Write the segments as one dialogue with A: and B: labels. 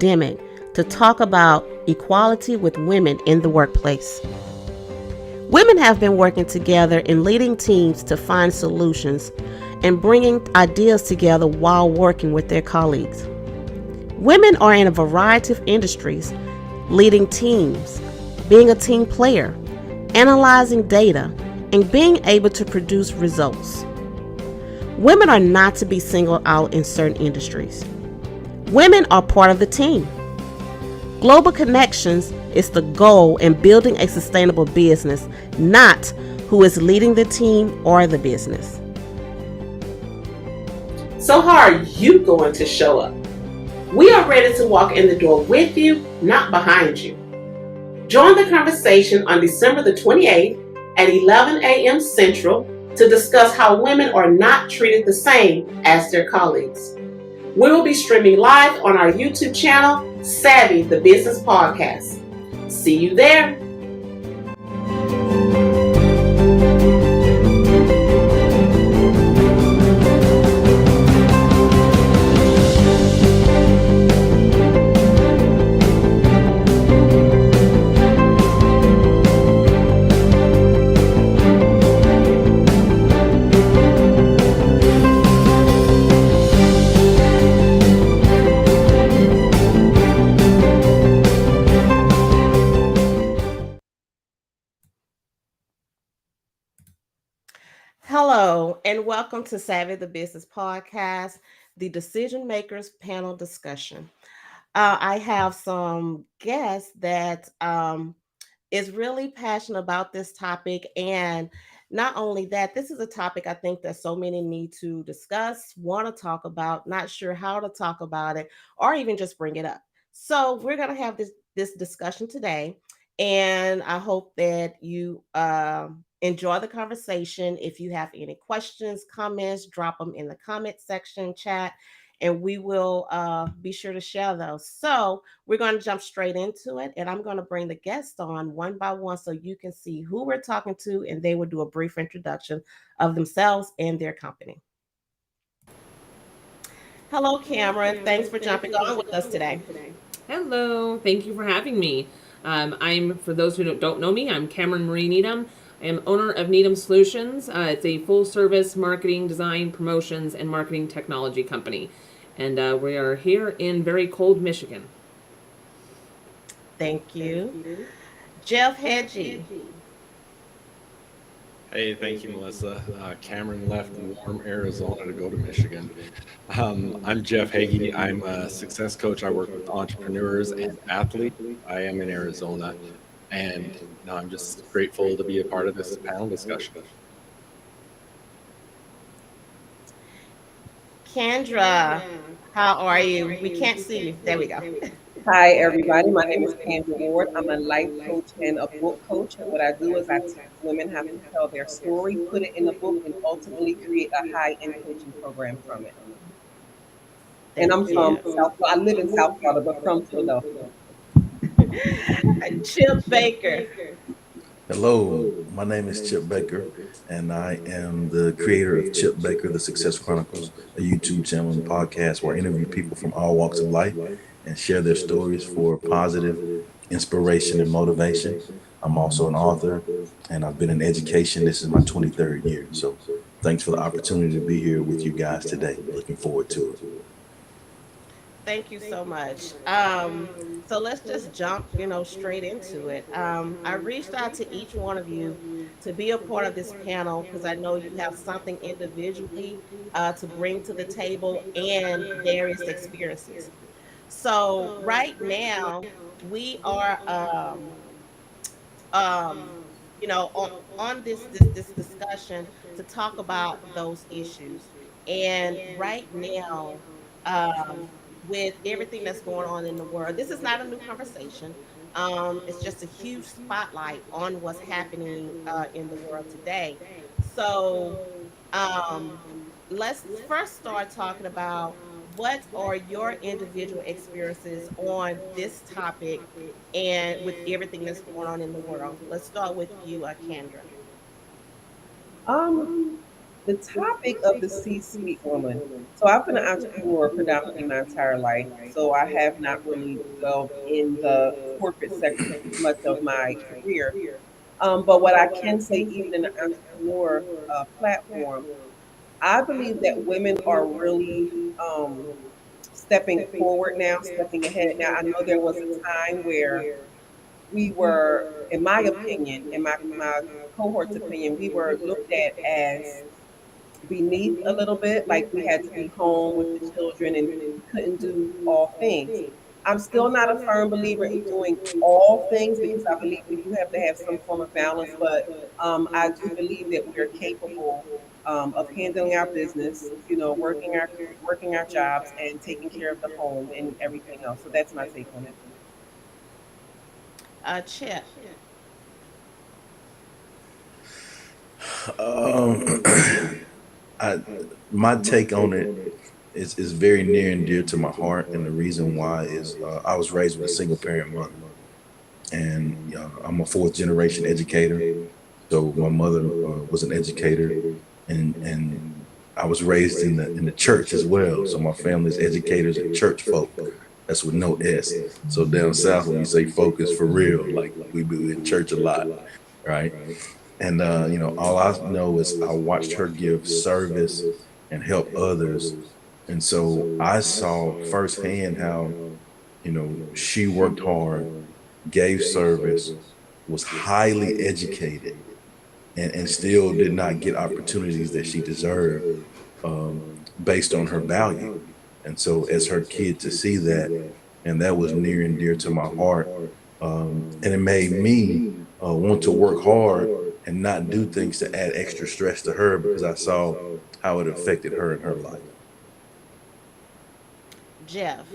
A: pandemic to talk about equality with women in the workplace. Women have been working together in leading teams to find solutions and bringing ideas together while working with their colleagues. Women are in a variety of industries, leading teams, being a team player, analyzing data, and being able to produce results. Women are not to be singled out in certain industries. Women are part of the team. Global connections is the goal in building a sustainable business, not who is leading the team or the business. So, how are you going to show up? We are ready to walk in the door with you, not behind you. Join the conversation on December the 28th at 11 a.m. Central to discuss how women are not treated the same as their colleagues. We will be streaming live on our YouTube channel, Savvy the Business Podcast. See you there. Hello, and welcome to Savvy the Business Podcast, the Decision Makers Panel Discussion. I have some guests that is really passionate about this topic, and not only that, this is a topic I think that so many need to discuss, want to talk about, not sure how to talk about it, or even just bring it up. So we're going to have this discussion today, and I hope that you enjoy the conversation. If you have any questions, comments, drop them in the comment section chat, and we will be sure to share those. So we're going to jump straight into it, and I'm going to bring the guests on one by one so you can see who we're talking to, and they will do a brief introduction of themselves and their company. Hello, Cameron. Thanks for jumping on with us today.
B: Hello, thank you for having me. For those who don't know me, I'm Cameron Marie Needham. I am owner of Needham Solutions. It's a full service marketing, design, promotions, and marketing technology company. And we are here in very cold Michigan.
A: Thank you. Jeff Hedgie.
C: Hey, thank you, Melissa. Cameron left warm Arizona to go to Michigan. I'm Jeff Hagee. I'm a success coach. I work with entrepreneurs and athletes. I am in Arizona, and now I'm just grateful to be a part of this panel discussion.
A: Kendra, how are you? We can't see you. There we go.
D: Hi, everybody. My name is Kendra Ward. I'm a life coach and a book coach. And what I do is I teach women how to tell their story, put it in a book, and ultimately create a high-end coaching program from it. And I'm
A: Thank
D: from
A: you.
D: South, I live in South Florida, but from Philadelphia.
A: Chip Baker.
E: Hello, my name is Chip Baker, and I am the creator of Chip Baker, The Success Chronicles, a YouTube channel and podcast where I interview people from all walks of life and share their stories for positive inspiration and motivation. I'm also an author, and I've been in education. This is my 23rd year. So thanks for the opportunity to be here with you guys today. Looking forward to it.
A: Thank you so much. So let's just jump, straight into it. I reached out to each one of you to be a part of this panel because I know you have something individually to bring to the table and various experiences. So right now we are, um, on this discussion to talk about those issues. And right now, with everything that's going on in the world, this is not a new conversation. It's just a huge spotlight on what's happening in the world today. So um, let's first start talking about what are your individual experiences on this topic and with everything that's going on in the world. Let's start with you, Kendra.
D: Um, The topic of the C-suite woman. So I've been an entrepreneur predominantly my entire life. So I have not really dwelled in the corporate sector much of my career. But what I can say, even in the entrepreneur platform, I believe that women are really stepping forward now, stepping ahead. Now, I know there was a time where we were, in my opinion, in my cohort's opinion, we were looked at as beneath a little bit, like we had to be home with the children and we couldn't do all things. I'm still not a firm believer in doing all things because I believe we do have to have some form of balance, but I do believe that we are capable of handling our business, working our jobs and taking care of the home and everything else. So that's my take on it.
A: Chip.
E: Um, I, my take on it is very near and dear to my heart, and the reason why is I was raised with a single parent mother, and I'm a fourth generation educator. So my mother was an educator, and I was raised in the church as well. So my family's educators and church folk. That's with no S. So down south, when you say focus for real, like we be in church a lot, right? And all I know is I watched her give service and help others, and so I saw firsthand how she worked hard, gave service, was highly educated, and still did not get opportunities that she deserved based on her value. And so, as her kid, to see that, and that was near and dear to my heart, and it made me want to work hard and not do things to add extra stress to her because I saw how it affected her in her life.
A: Jeff.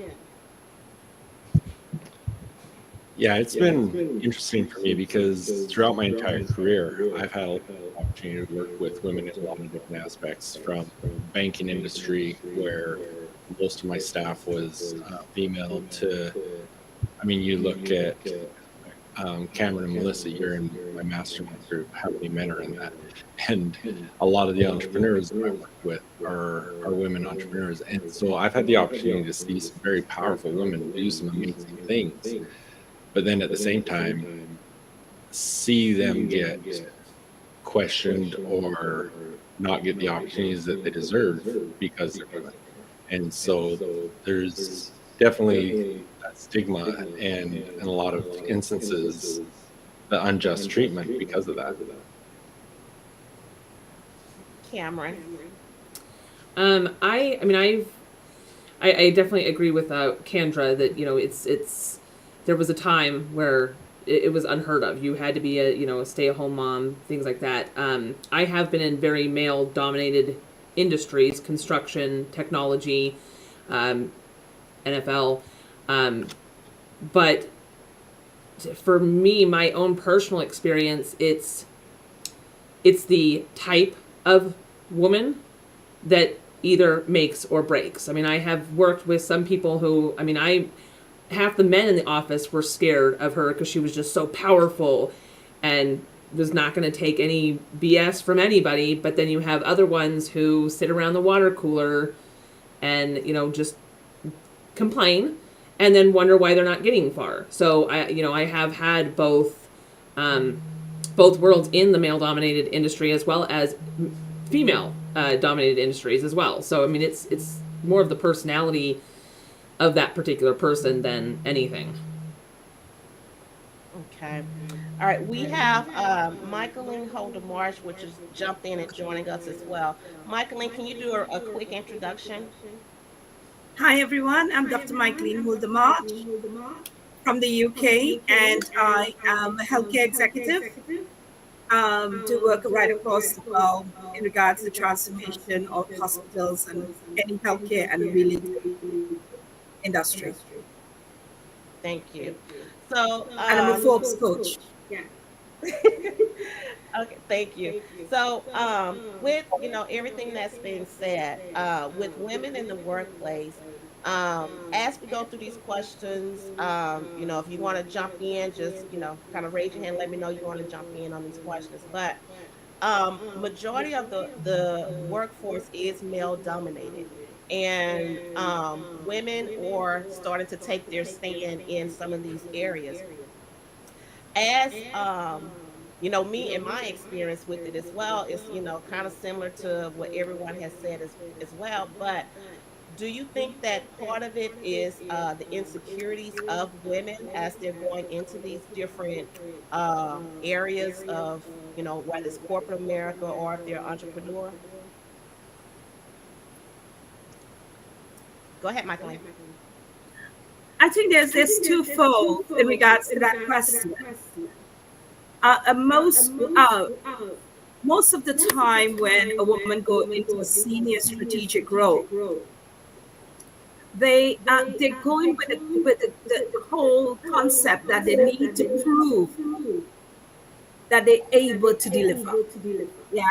C: Yeah, it's been interesting for me because throughout my entire career, I've had a opportunity to work with women in a lot of different aspects, from banking industry, where most of my staff was female, to, I mean, you look at Cameron and Melissa, you're in my mastermind group. How many men are in that? And a lot of the entrepreneurs that I work with are women entrepreneurs. And so I've had the opportunity to see some very powerful women do some amazing things. But then at the same time, see them get questioned or not get the opportunities that they deserve because they're women. And so there's definitely that stigma, and in a lot of instances, the unjust treatment because of that.
A: Cameron.
B: I mean, I definitely agree with Kendra that it's there was a time where it was unheard of. You had to be a stay-at-home mom, things like that. I have been in very male-dominated industries: construction, technology, NFL, but for me, my own personal experience, it's the type of woman that either makes or breaks. I mean, I have worked with some people who, I mean, half the men in the office were scared of her because she was just so powerful and was not going to take any BS from anybody. But then you have other ones who sit around the water cooler and, just complain and then wonder why they're not getting far. So I have had both worlds in the male dominated industry as well as female dominated industries as well. So I mean, it's more of the personality of that particular person than anything.
A: Okay. All right. We have Michaeline Holder Marsh, which has jumped in and joining us as well. Michaeline, can you do a quick introduction?
F: Hi everyone, I'm Dr. Michaeline Huldemart from the UK, and I am a healthcare executive. Do work right across the world in regards to the transformation of hospitals and any healthcare and related industry.
A: Thank you. So,
F: And I'm a Forbes coach.
A: okay, thank you. So, with everything that's been said, with women in the workplace, as we go through these questions, if you want to jump in, just kind of raise your hand. Let me know you want to jump in on these questions. But majority of the workforce is male dominated, and women are starting to take their stand in some of these areas. As me and my experience with it as well is kind of similar to what everyone has said as well. But do you think that part of it is the insecurities of women as they're going into these different areas of, whether it's corporate America or if they're entrepreneur? Go ahead, Michael.
F: I think there's this twofold in regards to that question. Uh, uh, most uh, Most of the time when a woman go into a senior strategic role, they're going with the whole concept that they need to prove that they're able to deliver. Yeah.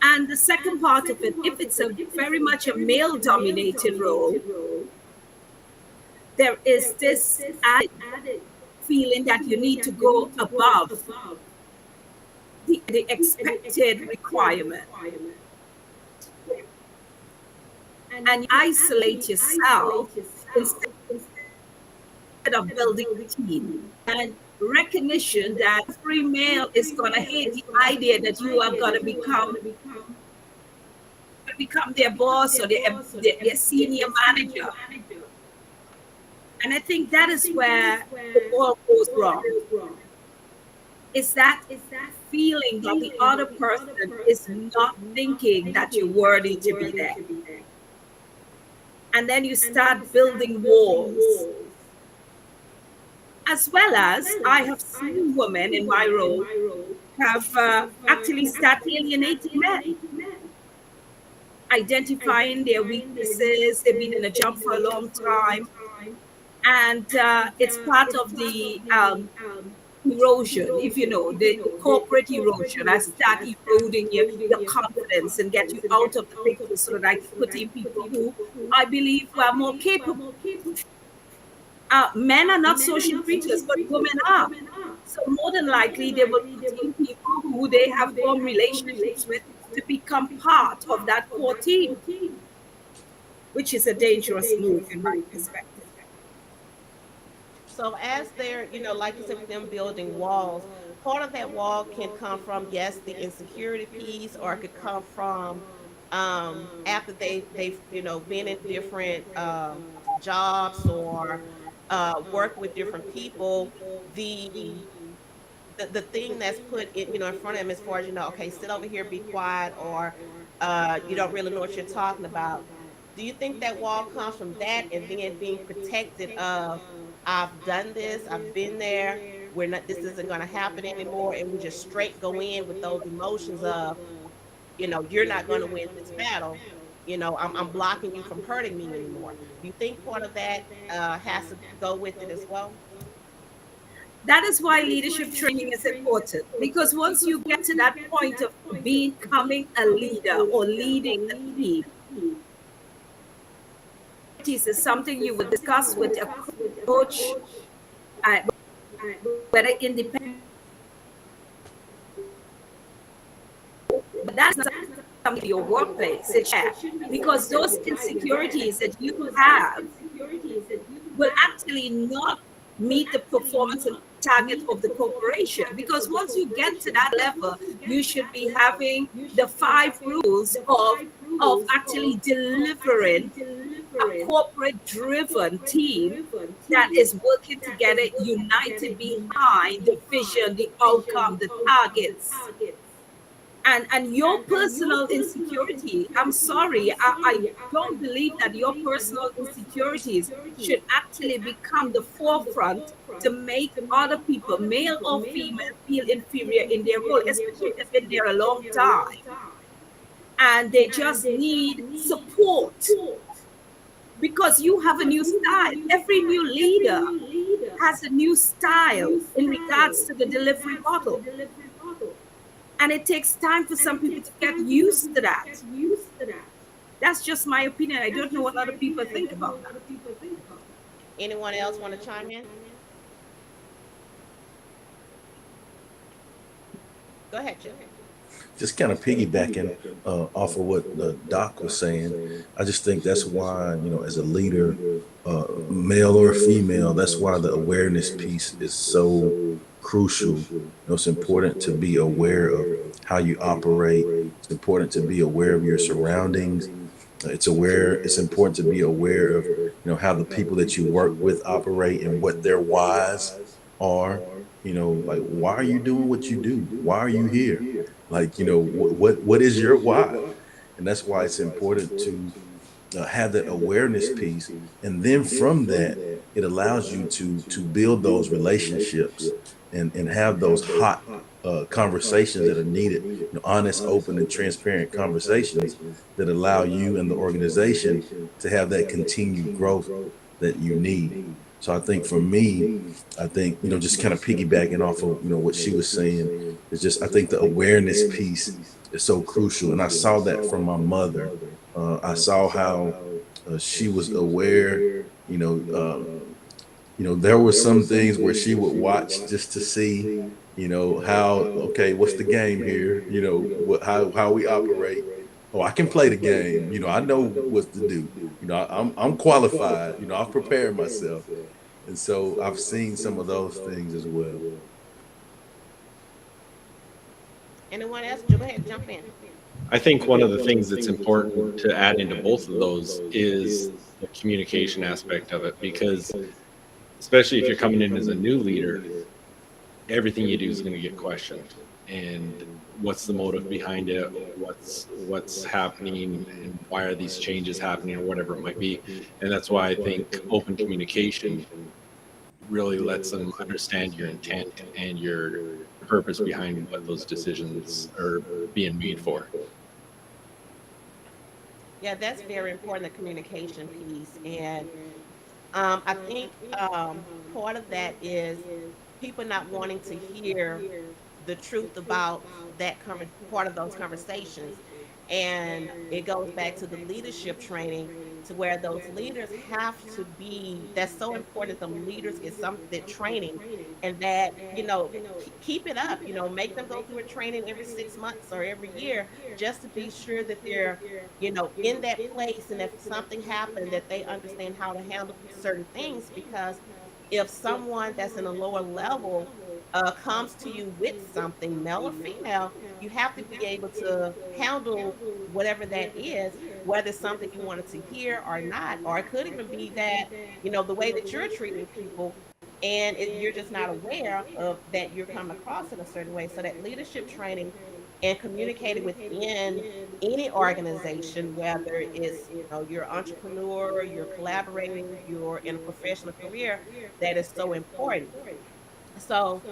F: And the second part of it, if it's a very much a male dominated role, there is this added feeling that you need to go above the expected requirement and isolate yourself instead of building a team. And recognition that every male is going to hate the idea that you are going to become their boss or their senior manager. And I think that is where the all goes wrong. Is that feeling that the other person is not thinking that you're worthy to be there. And then you start building walls. As well as I have seen women in my role have actually started alienating men, identifying their weaknesses. They've been in a job for a long time. And it's part of the erosion, if you know, the corporate erosion. I start eroding your confidence and get you out of the picture so that I can put in people who I believe are more capable. Men are not social creatures, but women are. So more than likely, they will put in people who they have formed relationships with to become part of that core team, which is a dangerous move in my perspective.
A: So as they're, like you said, with them building walls, part of that wall can come from, yes, the insecurity piece, or it could come from after they've been in different jobs or work with different people, the the thing that's put in front of them as far as, okay, sit over here, be quiet, or you don't really know what you're talking about. Do you think that wall comes from that and then being protected of, I've done this, I've been there, we're not, this isn't going to happen anymore, and we just straight go in with those emotions of, you're not going to win this battle, I'm blocking you from hurting me anymore. Do you think part of that has to go with it as well?
F: That is why leadership training is important, because once you get to that point of becoming a leader or leading a team, this is something you would discuss with a coach, uh, whether independent. But that's not something in your workplace, because those insecurities that you have will actually not meet the performance and target of the corporation. Because once you get to that level, you should be having the 5 rules of actually delivering a corporate driven team that is working together, united behind the vision, the outcome, the targets. And your personal insecurity, I'm sorry, I don't believe that your personal insecurities should actually become the forefront to make other people, male or female, feel inferior in their role, especially if they've been there a long time and they just need support. Because you have a new style. Every new leader has a new style in regards to the delivery model. And it takes time for some people to get used to that. That's just my opinion. I don't know what other people think about that.
A: Anyone else want to chime in? Go ahead, Chip.
E: Just kind of piggybacking off of what Doc was saying, I just think that's why, as a leader, male or female, that's why the awareness piece is so crucial. It's important to be aware of how you operate. It's important to be aware of your surroundings. It's important to be aware of, how the people that you work with operate and what their whys are. Like, why are you doing what you do? Why are you here? Like, what is your why? And that's why it's important to have that awareness piece. And then from that, it allows you to build those relationships and have those hot conversations that are needed, honest, open, and transparent conversations that allow you and the organization to have that continued growth that you need. So I think for me, just kind of piggybacking off of, what she was saying, is just, I think the awareness piece is so crucial. And I saw that from my mother. I saw how she was aware, there were some things where she would watch just to see, how, okay, what's the game here? How we operate. Oh, I can play the game. I know what to do. I'm qualified. I've prepared myself. And so I've seen some of those things as well.
A: Anyone else? Go ahead, jump in.
C: I think one of the things that's important to add into both of those is the communication aspect of it, because especially if you're coming in as a new leader, everything you do is going to get questioned. And what's the motive behind it? What's happening, and why are these changes happening, or whatever it might be. And that's why I think open communication really lets them understand your intent and your purpose behind what those decisions are being made for.
A: Yeah, that's very important, the communication piece. And I think part of that is people not wanting to hear the truth about that part of those conversations. And it goes back to the leadership training, to where those leaders have to be, that's so important that the leaders get some that training, and that, keep it up, make them go through a training every 6 months or every year, just to be sure that they're, in that place. And if something happened, that they understand how to handle certain things. Because if someone that's in a lower level comes to you with something, male or female, you have to be able to handle whatever that is, whether it's something you wanted to hear or not. Or it could even be that, the way that you're treating people, and you're just not aware of that, you're coming across in a certain way. So that leadership training and communicating within any organization, whether it's, you're an entrepreneur, you're collaborating, you're in a professional career, that is so important. So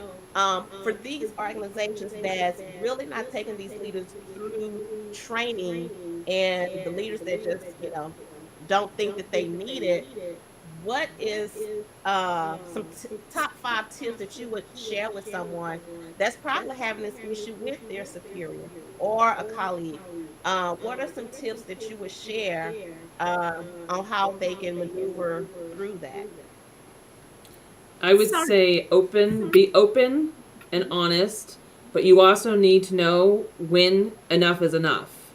A: for these organizations that's really not taking these leaders through training, and the leaders that just, don't think that they need it, what is some top 5 tips that you would share with someone that's probably having this issue with their superior or a colleague? What are some tips that you would share on how they can maneuver through that?
B: I would
F: Sorry.
B: say be open and honest, but you also need to know when enough is enough.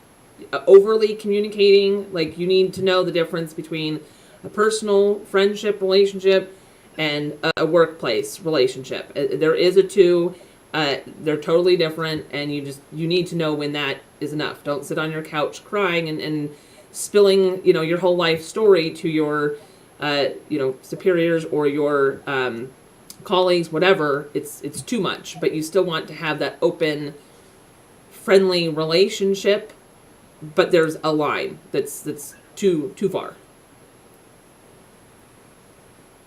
B: Overly communicating, like, you need to know the difference between a personal friendship relationship and a workplace relationship. There is a two. They're totally different, and you need to know when that is enough. Don't sit on your couch crying and spilling, your whole life story to your superiors or your colleagues, whatever. It's too much, but you still want to have that open, friendly relationship, but there's a line that's too far.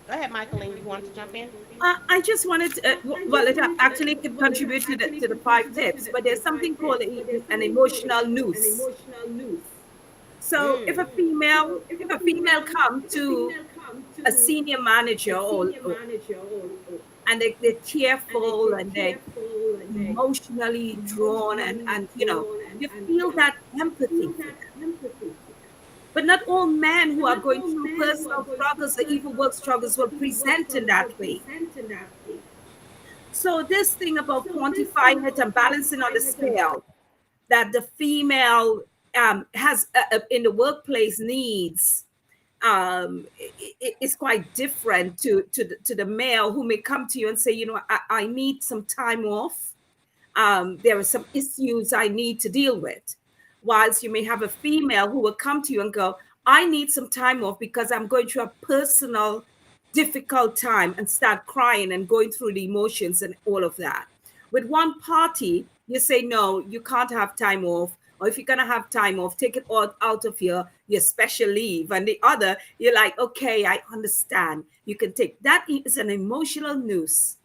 A: Go ahead, Michaeline, you want to jump in?
F: I just wanted to, well, it actually could contribute to the 5 tips, but there's something called an emotional noose. So if a female come to a senior manager, and they're tearful and they're emotionally drawn, and you feel that empathy for them. But not all men who are going through personal struggles or even work struggles will present in that way. So this thing about quantifying it and balancing on the scale that the female has in the workplace needs is quite different to the male who may come to you and say, you know, I need some time off. There are some issues I need to deal with. Whilst you may have a female who will come to you and go, I need some time off because I'm going through a personal difficult time, and start crying and going through the emotions and all of that. With one party, you say, no, you can't have time off. Or if you're going to have time off, take it all out of your special leave. And the other, you're like, okay, I understand. You can take that. Is an emotional noose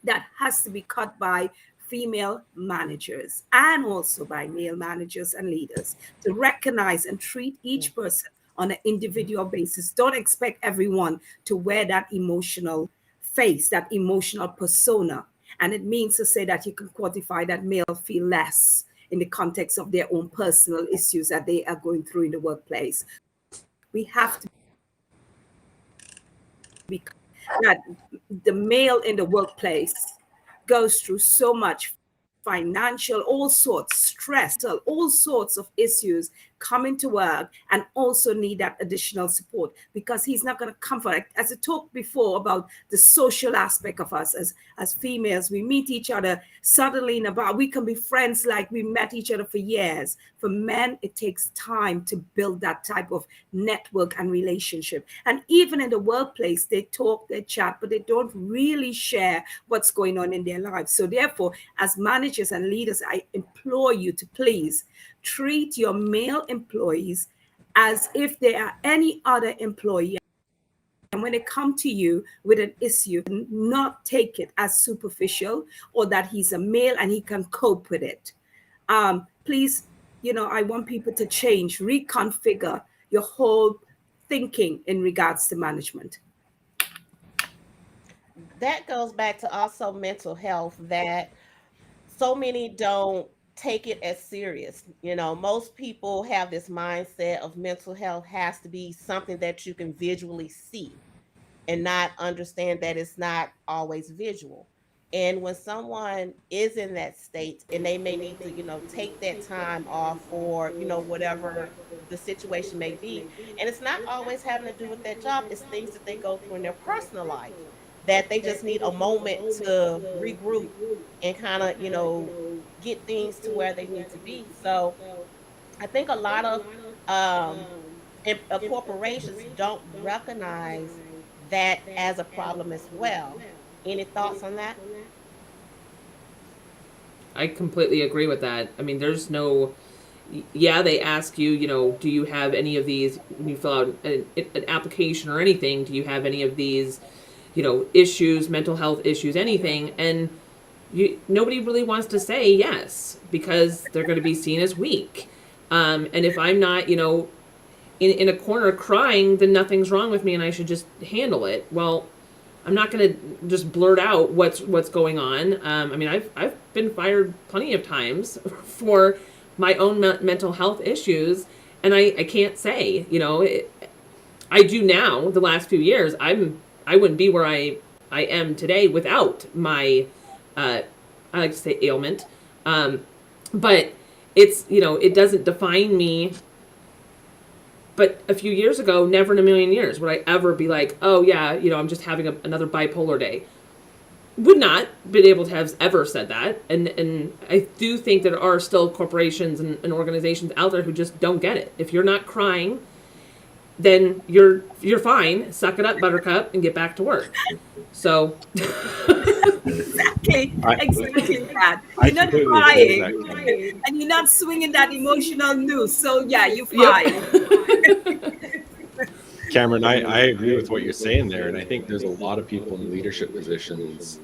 F: that has to be cut by female managers and also by male managers and leaders to recognize and treat each person on an individual basis. Don't expect everyone to wear that emotional face, that emotional persona. And it means to say that you can quantify that male feel less in the context of their own personal issues that they are going through in the workplace. We have to be that the male in the workplace goes through so much financial, all sorts, stress, all sorts of issues coming to work, and also need that additional support because he's not going to come for it. As I talked before about the social aspect of us as females, we meet each other suddenly in a bar. We can be friends like we met each other for years. For men, it takes time to build that type of network and relationship. And even in the workplace, they talk, they chat, but they don't really share what's going on in their lives. So therefore, as managers and leaders, I implore you to please treat your male employees as if they are any other employee. And when they come to you with an issue, not take it as superficial or that he's a male and he can cope with it. Please, you know, I want people to change, reconfigure your whole thinking in regards to management.
A: That goes back to also mental health, that so many don't take it as serious. You know, most people have this mindset of mental health has to be something that you can visually see and not understand that it's not always visual. And when someone is in that state and they may need to, you know, take that time off for, you know, whatever the situation may be, and it's not always having to do with that job, it's things that they go through in their personal life that they just need a moment to regroup and kind of, you know, get things to where they need to be. So I think a lot of corporations don't recognize that as a problem as well. Any thoughts on that?
B: I completely agree with that. I mean, there's no, yeah, they ask you, you know, do you have any of these, when you fill out an application or anything, do you have any of these, you know, issues, mental health issues, anything? And nobody really wants to say yes because they're going to be seen as weak. And if I'm not, you know, in a corner crying, then nothing's wrong with me and I should just handle it. Well, I'm not going to just blurt out what's going on. I mean, I've been fired plenty of times for my own mental health issues, and I can't say, you know, I do now. The last few years, I wouldn't be where I am today without my I like to say ailment, but it's, you know, it doesn't define me. But a few years ago, never in a million years would I ever be like, oh yeah, you know, I'm just having another bipolar day. Would not been able to have ever said that. And I do think there are still corporations and organizations out there who just don't get it. If you're not crying, then you're fine. Suck it up, buttercup, and get back to work. So
F: exactly that. You're not crying and you're not swinging that emotional noose. So yeah, you're fine.
B: Yep.
C: Cameron, I agree with what you're saying there, and I think there's a lot of people in leadership positions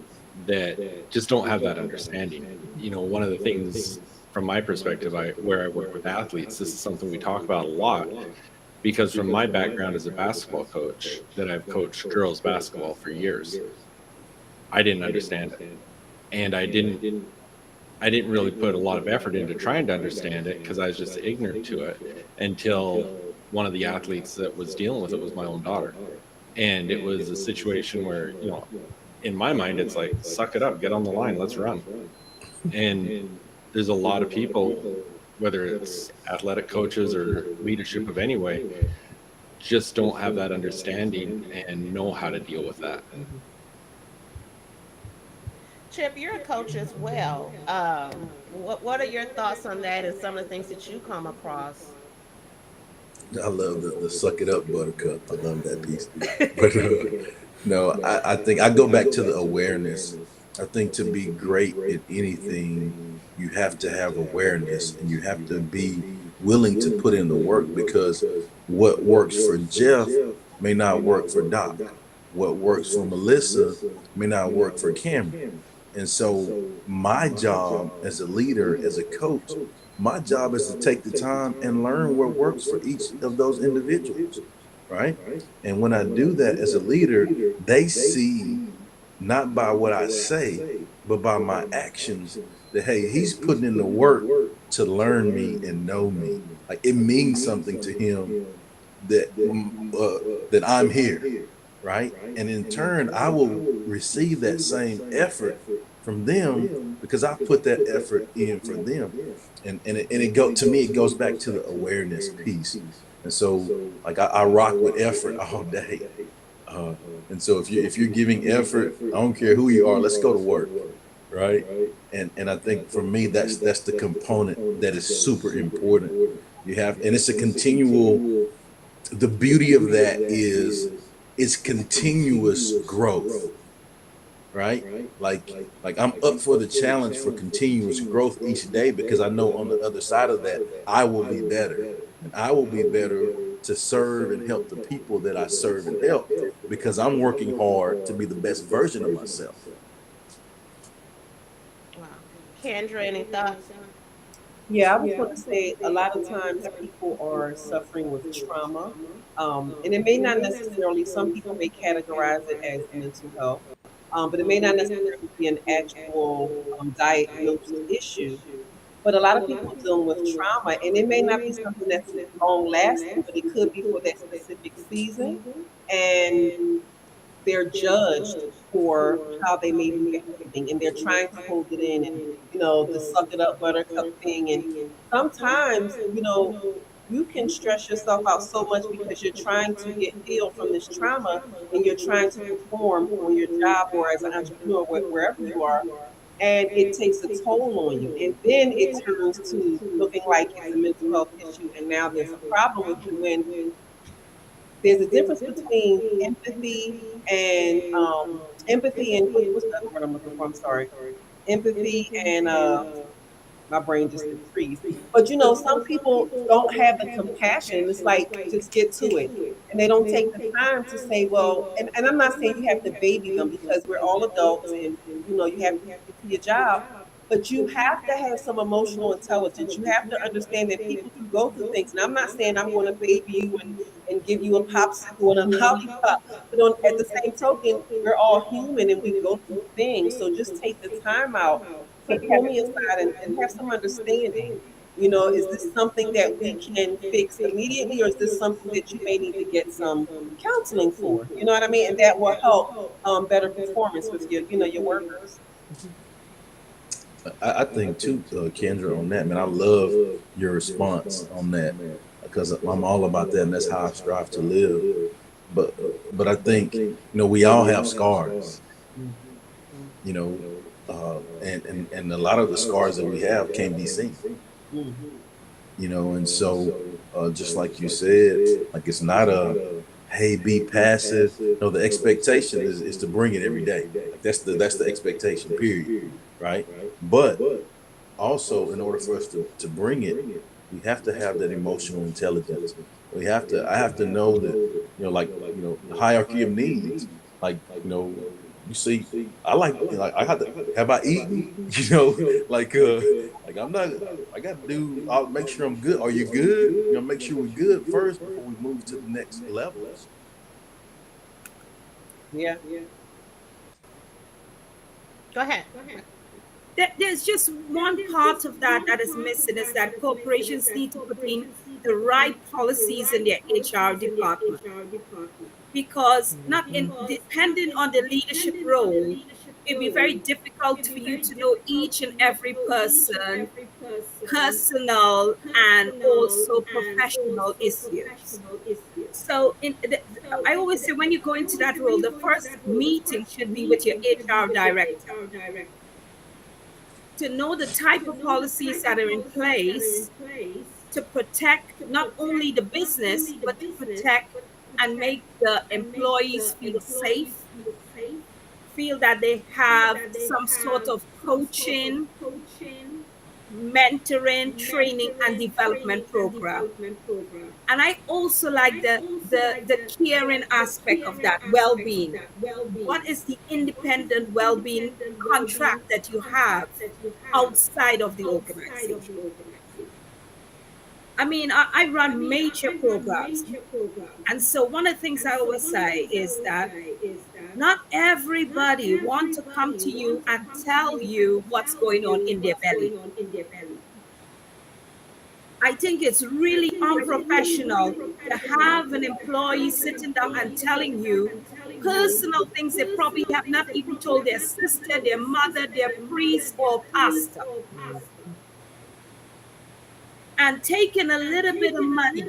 C: that just don't have that understanding. You know, one of the things from my perspective, where I work with athletes, this is something we talk about a lot, because from my background as a basketball coach, that I've coached girls basketball for years, I didn't understand it, and I didn't really put a lot of effort into trying to understand it because I was just ignorant to it until one of the athletes that was dealing with it was my own daughter. And it was a situation where, you know, in my mind, it's like, suck it up, get on the line, let's run. And there's a lot of people, whether it's athletic coaches or leadership of any way, just don't have that understanding and know how to deal with that.
A: Chip, you're a coach as well. What are your thoughts on that and some of the things that you come across?
E: I love the suck it up, buttercup. I love that piece. But no, I think I go back to the awareness. I think to be great at anything, you have to have awareness and you have to be willing to put in the work, because what works for Jeff may not work for Doc. What works for Melissa may not work for Cameron. And so my job as a leader, as a coach, my job is to take the time and learn what works for each of those individuals, right? And when I do that as a leader, they see, not by what I say, but by my actions, that, hey, he's putting in the work to learn me and know me. Like, it means something to him that I'm here, right? And in turn, I will receive that same effort from them because I put that effort in for them. And it goes back to the awareness piece. And so, like, I rock with effort all day. And so if you're giving effort, I don't care who you are, let's go to work, right? And I think for me, that's the component that is super important. And it's a continual. The beauty of that is it's continuous growth, right? Like I'm up for the challenge for continuous growth each day, because I know on the other side of that, I will be better. And I will be better to serve and help the people that I serve and help, because I'm working hard to be the best version of myself.
A: Wow. Kendra, any thoughts?
D: Yeah, I was going to say a lot of times people are suffering with trauma, and it may not necessarily, some people may categorize it as mental health, but it may not necessarily be an actual diagnosed issue. But a lot of people are dealing with trauma, and it may not be something that's long lasting, but it could be for that specific season. And they're judged for how they may be behaving, and they're trying to hold it in, and the suck it up buttercup thing. And sometimes, you can stress yourself out so much because you're trying to get healed from this trauma, and you're trying to perform on your job or as an entrepreneur, wherever you are, and it takes a toll on you. And then it turns to looking like it's a mental health issue, and now there's a problem with you. When there's a difference between empathy and what's the other word I'm looking for? I'm sorry. Empathy and my brain just freeze. But some people don't have the compassion. It's like, just get to it. And they don't take the time to say, well, and I'm not saying you have to baby them, because we're all adults, and you have to get to your job. But you have to have some emotional intelligence. You have to understand that people do go through things. And I'm not saying I'm going to baby you and give you a popsicle and a lollipop. But at the same token, we're all human and we go through things. So just take the time out to pull me aside and have some understanding. Is this something that we can fix immediately, or is this something that you may need to get some counseling for? You know what I mean? And that will help better performance with your workers.
E: I think too, Kendra, on that, man, I love your response on that, because I'm all about that, and that's how I strive to live. But I think, we all have scars, and a lot of the scars that we have can't be seen, and so just like you said, like, it's not hey, be passive. No, the expectation is to bring it every day. Like, that's the expectation, period, right? But also, in order for us to bring it, we have to have that emotional intelligence. I have to know that, the hierarchy of needs. Like, you see, I have I eaten? I'm not, I got to do, I'll make sure I'm good. Are you good? Make sure we're good first before we move to the next levels.
D: Yeah.
A: Go ahead.
F: There's just one part of that is missing, is that corporations need to put in the right policies in their HR department. because not in depending on the leadership role, it'd be very difficult for you to know each and every person, personal and also professional issues. So I always say when you go into that role, the first meeting should be with your HR director to know the type of policies that are in place to protect not only the business, but to protect and make the employees feel safe, feel that they have some sort of coaching, mentoring, training, and development program. And I also like the caring aspect of that well-being. What is the independent well-being contract that you have outside of the organization? I mean, I run major programs. And so one of the things I always say is that not everybody wants to come to you and tell you what's going on in their belly. I think it's really unprofessional to have an employee sitting down and telling you personal things they probably have not even told their sister, their mother, their priest, or pastor. And taking a little bit of money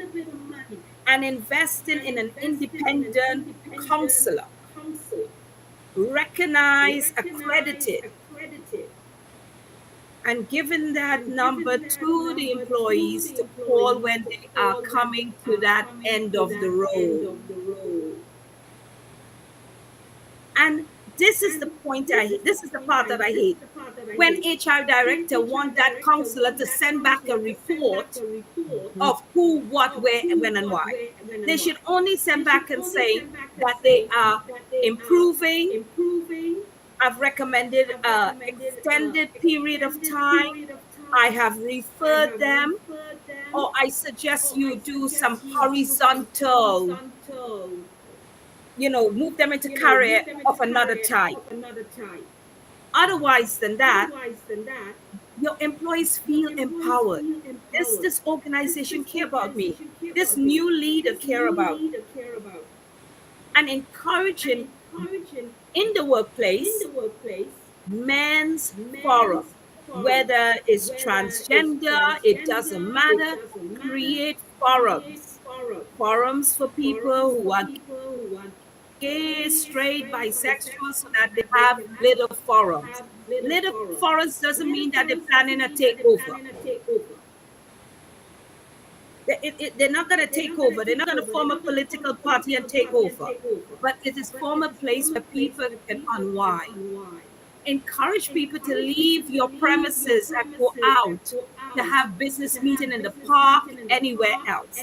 F: and investing in an independent counselor, recognized, accredited, and giving that number to the employees to call when they are coming to that end of the road. And this is the part that I hate. When HR director want that counselor to send back a report of who, what, where, when, and why, they should only send back and say that they are improving. I've recommended an extended period of time. I have referred them, or I suggest you do some horizontal, move them into career of another type. Otherwise than that, your employees feel empowered. This organization care about me. This new leader care about me. And encouraging in the workplace, men's forum, whether it's transgender, it doesn't matter. Create forums for people who are gay, straight, bisexual, so that they have little forums. Little forums doesn't mean that they're planning a takeover. They're not going to take over. They're not going to form a political party and take over. But it is form a place where people can unwind. Encourage people to leave your premises and go out to have business meeting in the park, anywhere else,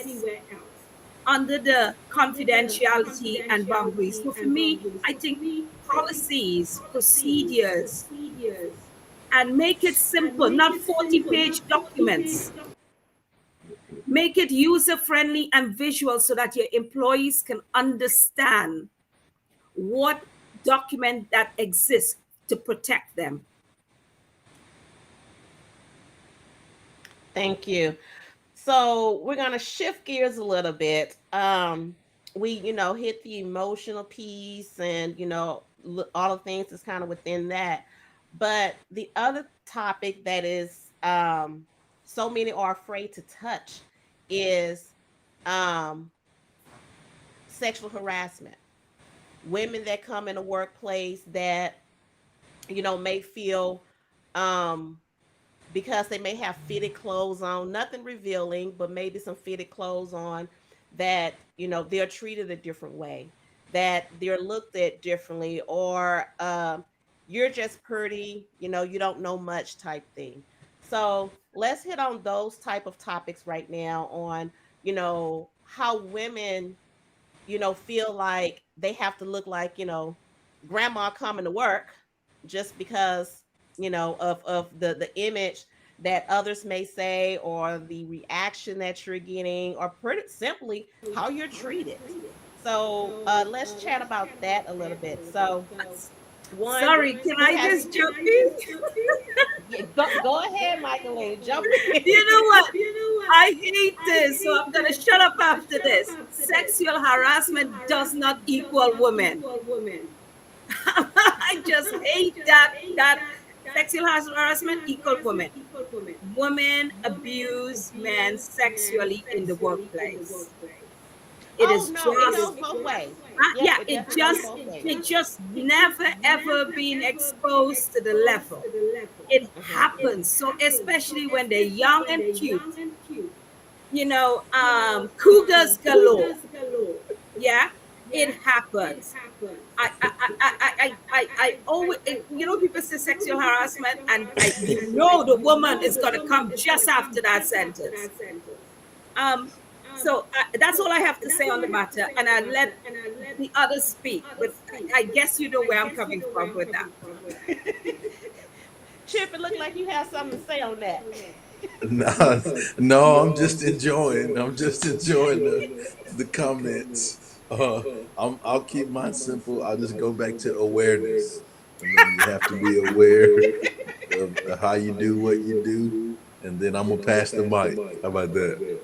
F: under the confidentiality and boundaries. So for me, I think policies, procedures, and make it simple, not 40-page documents. Make it user-friendly and visual so that your employees can understand what document that exists to protect them.
A: Thank you. So we're going to shift gears a little bit. We, hit the emotional piece and, all the things that's kind of within that. But the other topic that is so many are afraid to touch is sexual harassment. Women that come in a workplace that, may feel because they may have fitted clothes on, nothing revealing, but maybe some fitted clothes on, that, they're treated a different way, that they're looked at differently, or you're just pretty, you don't know much type thing. So let's hit on those type of topics right now on, how women, feel like they have to look like, grandma coming to work just because, of the image that others may say, or the reaction that you're getting, or pretty simply how you're treated. So let's chat about that a little bit. So
F: Sorry, can I just jump in?
A: Yeah, go ahead, Michael Lady. Jump in.
F: You know what? I hate this, so I'm going to shut up after this. Sexual harassment does not equal women. I just hate that sexual harassment equal women. Women abuse men sexually in the workplace. It
A: Oh
F: is
A: no, it goes
F: just
A: both ways. Yep,
F: yeah,
A: it
F: it
A: definitely goes
F: just
A: both ways.
F: it just never ever been exposed to the level. It happens. So especially when they're young and cute, cougars galore. Yeah, it happens. I always, people say sexual harassment, and the woman is going to come just after that sentence. So that's all I have to say on the matter, and I let the others speak. But I guess you know where I'm coming from with that.
A: Chip, it looked like you have something to say on that.
E: No, no, I'm just enjoying the comments. I'll keep mine simple. I'll just go back to awareness. I mean, you have to be aware of how you do what you do, and then I'm gonna pass the mic. How about that?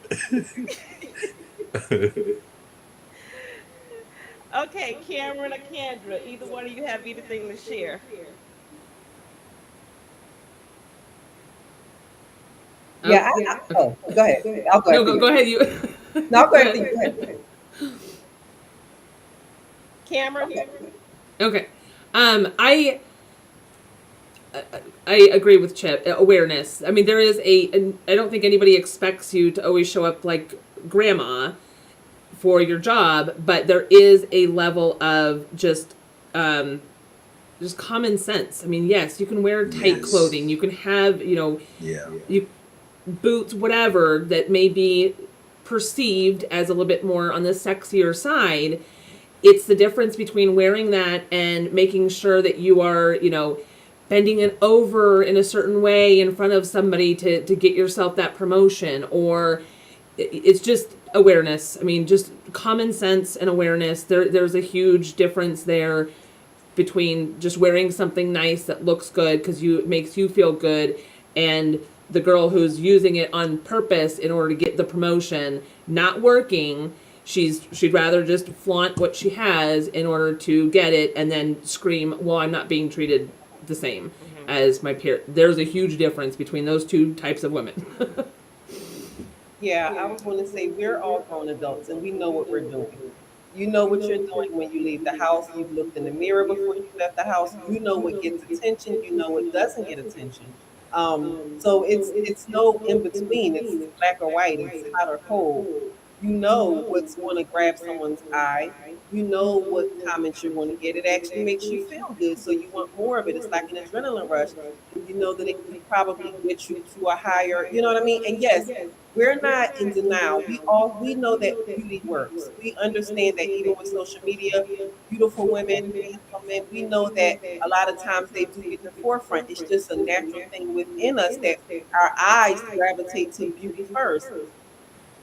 A: Okay, Cameron or Kendra, either one of you have anything to share?
D: Yeah,
B: Okay.
D: oh, go ahead. I'll go
B: No,
D: after
B: go
D: you.
B: ahead. You.
D: No, I'll go
B: Go
D: after you.
B: ahead.
D: Go ahead.
A: Cameron?
D: Okay.
B: Okay. I I agree with Chip. Awareness. I mean, there is I don't think anybody expects you to always show up like grandma for your job, but there is a level of just common sense. I mean, yes, you can wear tight
E: Yes.
B: clothing. You can have,
E: Yeah.
B: you boots, whatever that may be perceived as a little bit more on the sexier side. It's the difference between wearing that and making sure that you are, bending it over in a certain way in front of somebody to get yourself that promotion, or it's just awareness. I mean, just common sense and awareness. There's a huge difference there between just wearing something nice that looks good because it makes you feel good, and the girl who's using it on purpose in order to get the promotion, not working. She'd rather just flaunt what she has in order to get it and then scream, well, I'm not being treated the same
A: Mm-hmm.
B: as my peer. There's a huge difference between those two types of women.
D: Yeah, I was going to say we're all grown adults and we know what we're doing. You know what you're doing when you leave the house. You've looked in the mirror before you left the house. You know what gets attention. You know what doesn't get attention. So it's no in between. It's black or white. It's hot or cold. You know what's going to grab someone's eye. You know what comments you're going to get. It actually makes you feel good, so you want more of it. It's like an adrenaline rush. And you know that it can probably get you to a higher. You know what I mean? And yes, we're not in denial. We know that beauty works. We understand that even with social media, beautiful women, handsome men, we know that a lot of times they do get the forefront. It's just a natural thing within us that our eyes gravitate to beauty first.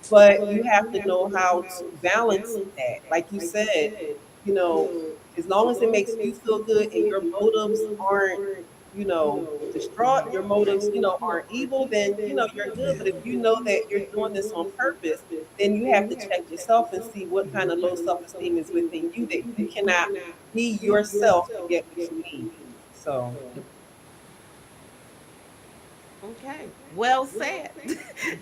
D: But you have to know how to balance that. Like you said, you know, as long as it makes you feel good and your motives aren't, distraught, your motives, aren't evil, then, you're good. But if you know that you're doing this on purpose, then you have to check yourself and see what kind of low self esteem is within you that you cannot be yourself to get what you need. So,
A: Okay, well said.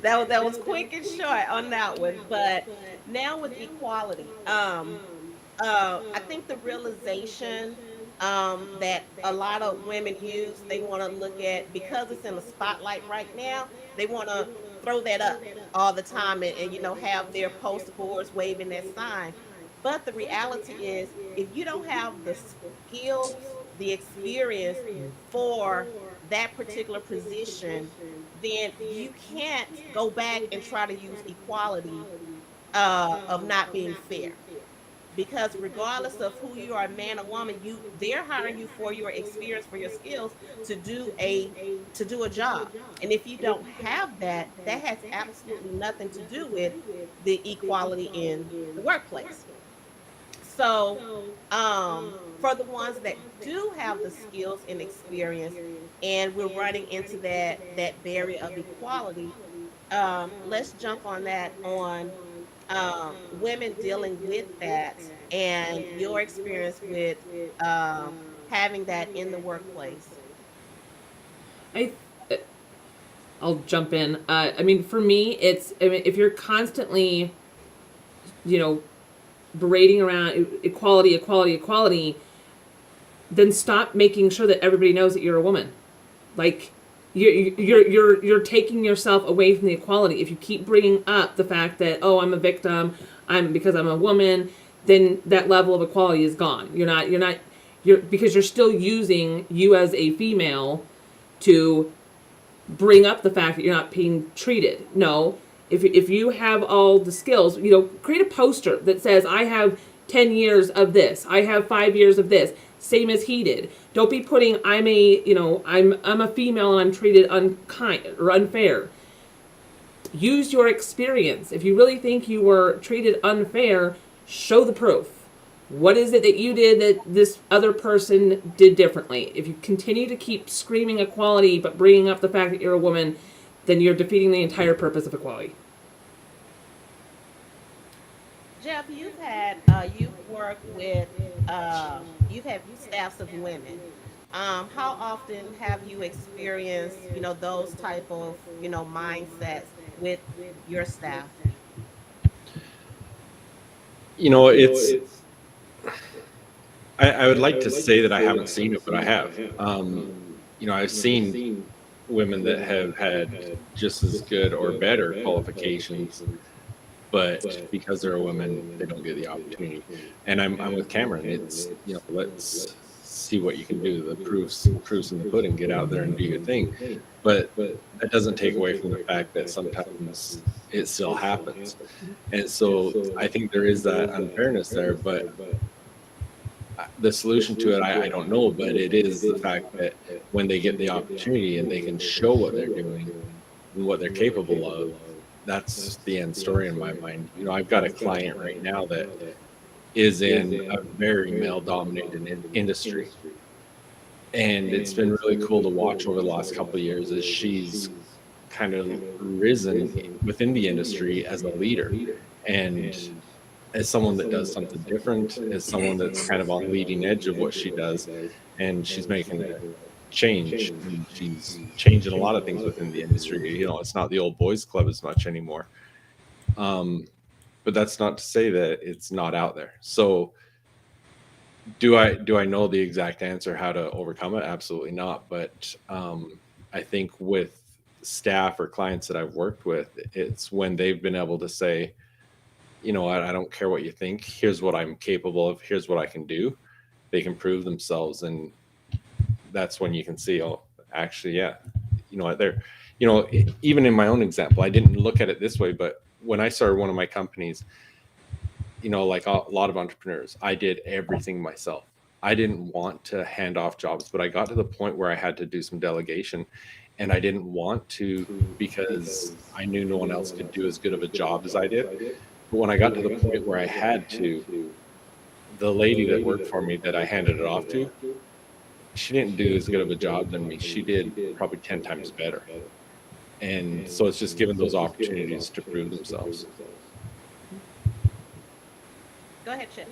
A: That was quick and short on that one. But now with equality, I think the realization that a lot of women use, they want to look at, because it's in the spotlight right now, they want to throw that up all the time, and have their poster boards waving that sign. But the reality is, if you don't have the skills, the experience for that particular position, then you can't go back and try to use equality of not being fair, because regardless of who you are, man or woman, they're hiring you for your experience, for your skills, to do a job. And if you don't have that, that has absolutely nothing to do with the equality in the workplace. So, for the ones that do have the skills and experience, and we're running into that barrier of equality, let's jump on that on women dealing with that and your experience with having that in the workplace.
B: I I'll jump in. I mean, for me, I mean, if you're constantly, you know, berating around equality, equality, equality, then stop making sure that everybody knows that you're a woman. Like, you're taking yourself away from the equality. If you keep bringing up the fact that, oh, I'm a victim, because I'm a woman, then that level of equality is gone. You're because you're still using you as a female to bring up the fact that you're not being treated. No, if you have all the skills, create a poster that says, I have 10 years of this, I have 5 years of this, same as he did. Don't be putting, I'm a female and I'm treated unkind or unfair. Use your experience. If you really think you were treated unfair, show the proof. What is it that you did that this other person did differently? If you continue to keep screaming equality but bringing up the fact that you're a woman, then you're defeating the entire purpose of equality.
A: Jeff, you've worked with you've had staffs of women. How often have you experienced those type of mindsets with your staff?
C: It's I would like to say that I haven't seen it, but I have. I've seen women that have had just as good or better qualifications, but because they're a woman, they don't get the opportunity. And I'm with Cameron. It's let's see what you can do. The proofs in the pudding. Get out there and do your thing. But that doesn't take away from the fact that sometimes it still happens. And so I think there is that unfairness there, but the solution to it, I don't know, but it is the fact that when they get the opportunity and they can show what they're doing and what they're capable of, that's the end story in my mind. I've got a client right now that is in a very male-dominated industry, and it's been really cool to watch over the last couple of years as she's kind of risen within the industry as a leader, and as someone that does something different, as someone that's kind of on the leading edge of what she does, and she's making a change. And she's changing a lot of things within the industry. It's not the old boys club as much anymore. But that's not to say that it's not out there. So do I know the exact answer how to overcome it? Absolutely not. But I think with staff or clients that I've worked with, it's when they've been able to say, I don't care what you think. Here's what I'm capable of. Here's what I can do. They can prove themselves. And that's when you can see, oh, actually, yeah, even in my own example, I didn't look at it this way, but when I started one of my companies, like a lot of entrepreneurs, I did everything myself. I didn't want to hand off jobs, but I got to the point where I had to do some delegation, and I didn't want to because I knew no one else could do as good of a job as I did. But when I got to the point where I had to, the lady that worked for me that I handed it off to, she didn't do as good of a job than me. She did probably 10 times better. And so it's just given those opportunities to prove themselves.
A: Go ahead, Chip.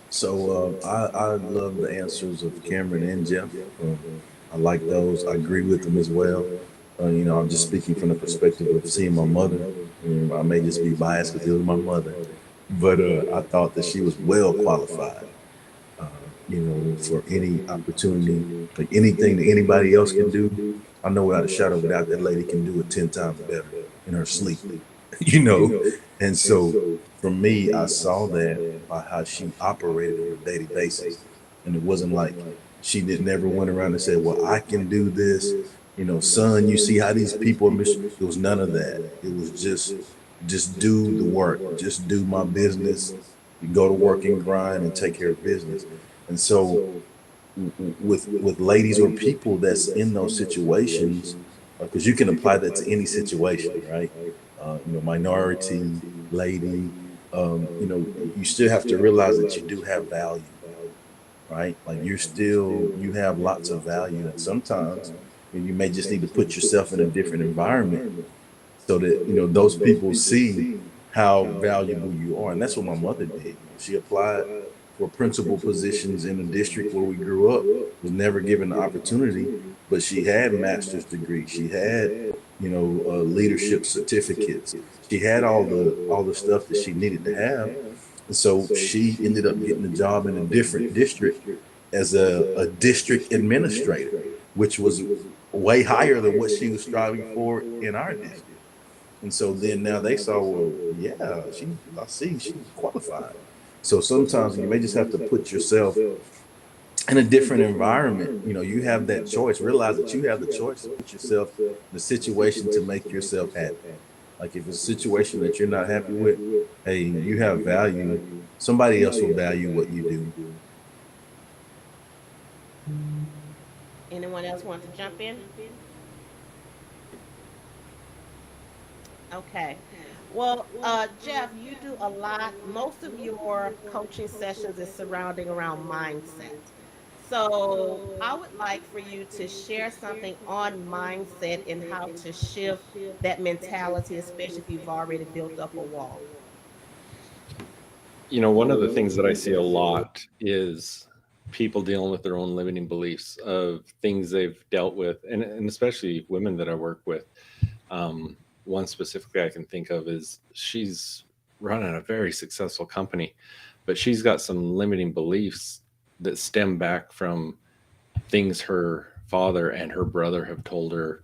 E: So I love the answers of Cameron and Jeff. I like those. I agree with them as well. I'm just speaking from the perspective of seeing my mother. I may just be biased because it was my mother, but I thought that she was well qualified. For any opportunity, like anything that anybody else can do, I know without a shadow of a doubt that lady can do it 10 times better in her sleep. And so for me, I saw that by how she operated on a daily basis, and it wasn't like she never went around and said, "Well, I can do this." Son, you see how these people are it was none of that. It was just do the work, just do my business, go to work and grind and take care of business. And so with ladies or people that's in those situations, because you can apply that to any situation, right? Minority, lady, You still have to realize that you do have value, right? Like you have lots of value. And sometimes you may just need to put yourself in a different environment so that, those people see how valuable you are. And that's what my mother did. She applied for principal positions in the district where we grew up, was never given the opportunity, but she had master's degree. She had, leadership certificates. She had all the stuff that she needed to have. And so she ended up getting a job in a different district as a district administrator, which was way higher than what she was striving for in our district. And so then now they saw, well, yeah, I see she's qualified. So sometimes you may just have to put yourself in a different environment. You have that choice. Realize that you have the choice to put yourself in a situation to make yourself happy. Like if it's a situation that you're not happy with, hey, you have value. Somebody else will value what you do.
A: Anyone else want to jump in? Okay. Well, Jeff, you do a lot. Most of your coaching sessions is surrounding around mindset. So I would like for you to share something on mindset and how to shift that mentality, especially if you've already built up a wall.
C: One of the things that I see a lot is people dealing with their own limiting beliefs of things they've dealt with, and especially women that I work with. One specifically I can think of is she's running a very successful company, but she's got some limiting beliefs that stem back from things her father and her brother have told her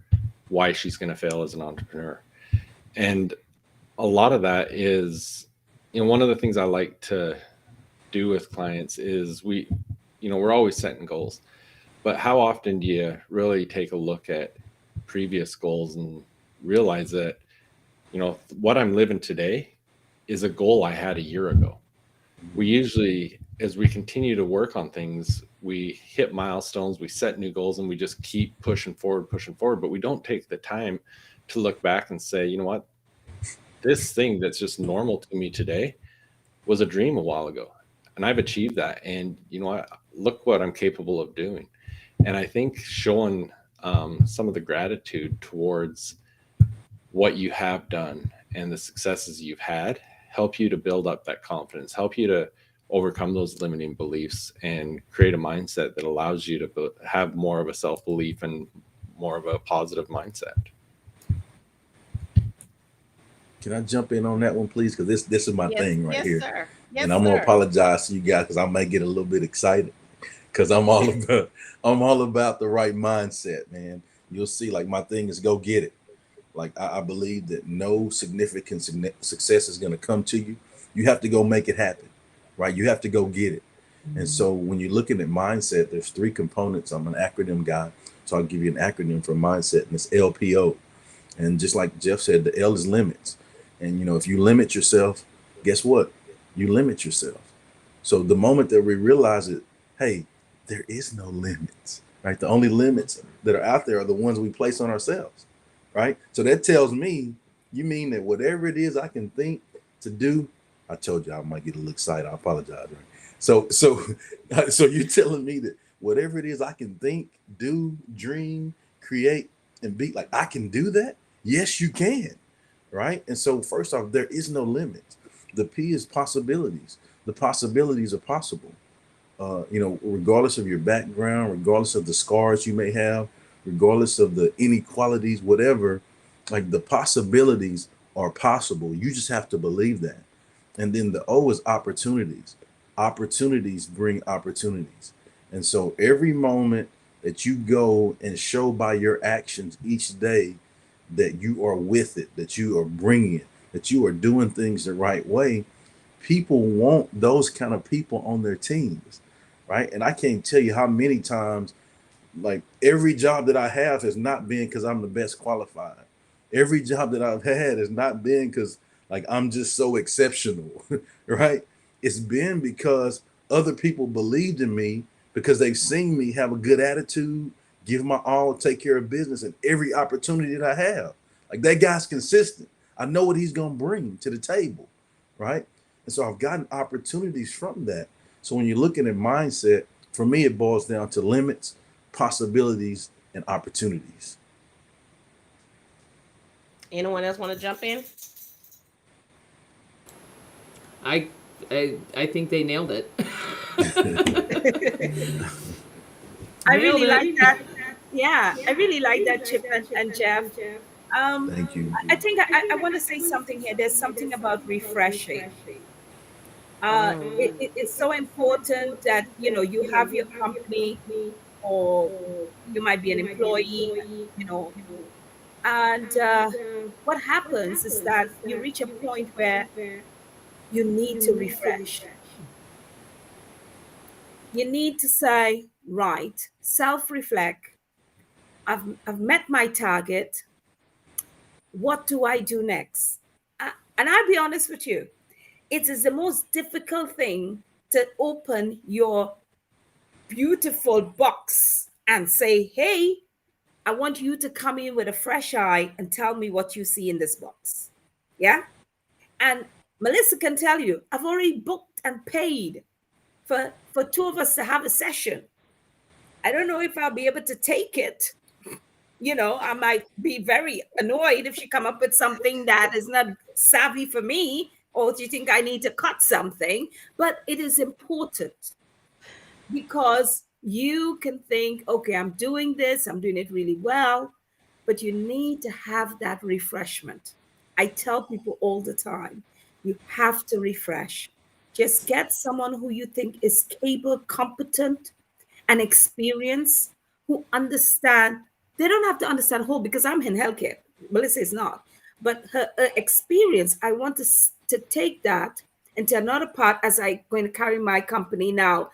C: why she's going to fail as an entrepreneur. And a lot of that is, one of the things I like to do with clients is we're always setting goals, but how often do you really take a look at previous goals and realize that, what I'm living today is a goal I had a year ago. We usually, as we continue to work on things, we hit milestones, we set new goals, and we just keep pushing forward, but we don't take the time to look back and say, you know what, this thing that's just normal to me today was a dream a while ago, and I've achieved that. And look what I'm capable of doing. And I think showing some of the gratitude towards what you have done and the successes you've had help you to build up that confidence, help you to overcome those limiting beliefs and create a mindset that allows you to have more of a self-belief and more of a positive mindset.
E: Can I jump in on that one, please? Because this is my thing right here.
A: Sir. Yes,
E: and I'm gonna apologize to you guys because I might get a little bit excited because I'm all about the right mindset, man. You'll see, like, my thing is go get it. Like I believe that no significant success is gonna come to you. You have to go make it happen, right? You have to go get it. Mm-hmm. And so when you're looking at mindset, there's 3 components. I'm an acronym guy, so I'll give you an acronym for mindset, and it's LPO. And just like Jeff said, the L is limits. And if you limit yourself, guess what? You limit yourself. So the moment that we realize it, hey, there is no limits, right? The only limits that are out there are the ones we place on ourselves, right? So that tells me, you mean that whatever it is I can think to do, I told you I might get a little excited. I apologize, right? So you're telling me that whatever it is I can think, do, dream, create, and be, like, I can do that? Yes, you can, right? And so first off, there is no limits. The P is possibilities. The possibilities are possible. Regardless of your background, regardless of the scars you may have, regardless of the inequalities, whatever, like, the possibilities are possible. You just have to believe that. And then the O is opportunities. Opportunities bring opportunities. And so every moment that you go and show by your actions each day that you are with it, that you are bringing it, that you are doing things the right way, people want those kind of people on their teams, right? And I can't tell you how many times, like, every job that I have has not been because I'm the best qualified. Every job that I've had has not been because, like, I'm just so exceptional, right? It's been because other people believed in me because they've seen me have a good attitude, give my all, take care of business, and every opportunity that I have. Like, that guy's consistent. I know what he's going to bring to the table, right? And so I've gotten opportunities from that. So when you're looking at mindset, for me, it boils down to limits, possibilities, and opportunities.
A: Anyone else want to jump in?
B: I I think they nailed it.
F: I
B: Nailed
F: really
B: it.
F: like that. Yeah, I really like that, Chip and Jeff.
E: Thank you.
F: I think I want to say something here. There's something about refreshing. It's so important that you have your company, or you might be an employee, you know, and what happens is that you reach a point where you need to refresh. You need to say, right, self-reflect. I've met my target. What do I do next? And I'll be honest with you, it is the most difficult thing to open your beautiful box and say, hey, I want you to come in with a fresh eye and tell me what you see in this box. Yeah. And Melissa can tell you, I've already booked and paid for two of us to have a session. I don't know if I'll be able to take it. I might be very annoyed if she come up with something that is not savvy for me, or do you think I need to cut something? But it is important because you can think, okay, I'm doing this, I'm doing it really well, but you need to have that refreshment. I tell people all the time, you have to refresh. Just get someone who you think is capable, competent, and experienced, who understand. They don't have to understand whole, because I'm in healthcare. Melissa is not. But her experience, I want to take that into another part as I going to carry my company now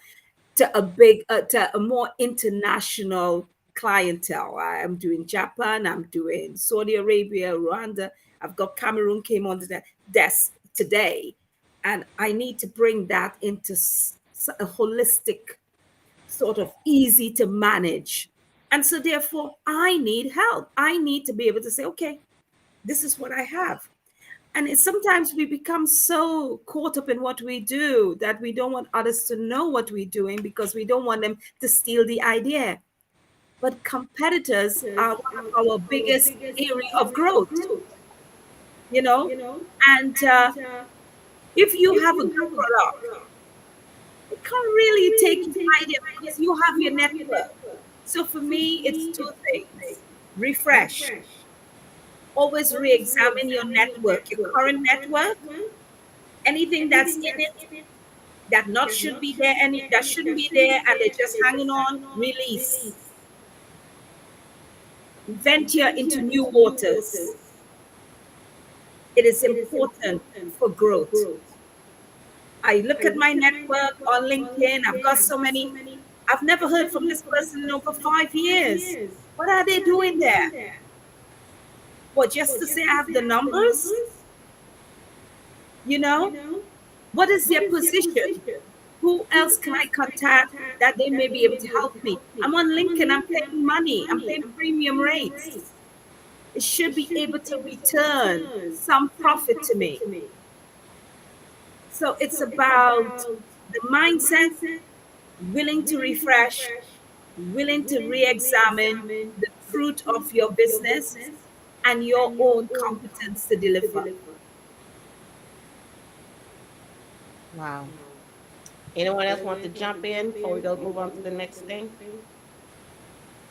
F: to a more international clientele. I'm doing Japan, I'm doing Saudi Arabia, Rwanda. I've got Cameroon came on the desk today, and I need to bring that into a holistic, sort of easy to manage. And so therefore I need help. I need to be able to say, okay, this is what I have. And sometimes we become so caught up in what we do that we don't want others to know what we're doing, because we don't want them to steal the idea. But competitors are one of our biggest area of growth, you know. And if you have a good product, you can't really take your idea because you have your network. So for me, it's two things: refresh, always re-examine your network, your current network, anything that's in it that not should be there, any that shouldn't be there, and they're just hanging on, release. Venture into new waters. It is important for growth. I look at my network on LinkedIn. I've got so many. I've never heard from this person in over 5 years. What are they doing there? What, just to say I have the numbers? You know, what is their position? Who else can I contact that they may be able to help me? I'm on LinkedIn, I'm paying money, I'm paying premium rates. It should be able to return some profit to me. So it's about the mindset, willing to refresh, willing to re-examine the fruit of your business and your own competence to deliver.
A: Wow. Anyone else want to jump in before we go move on to the next thing?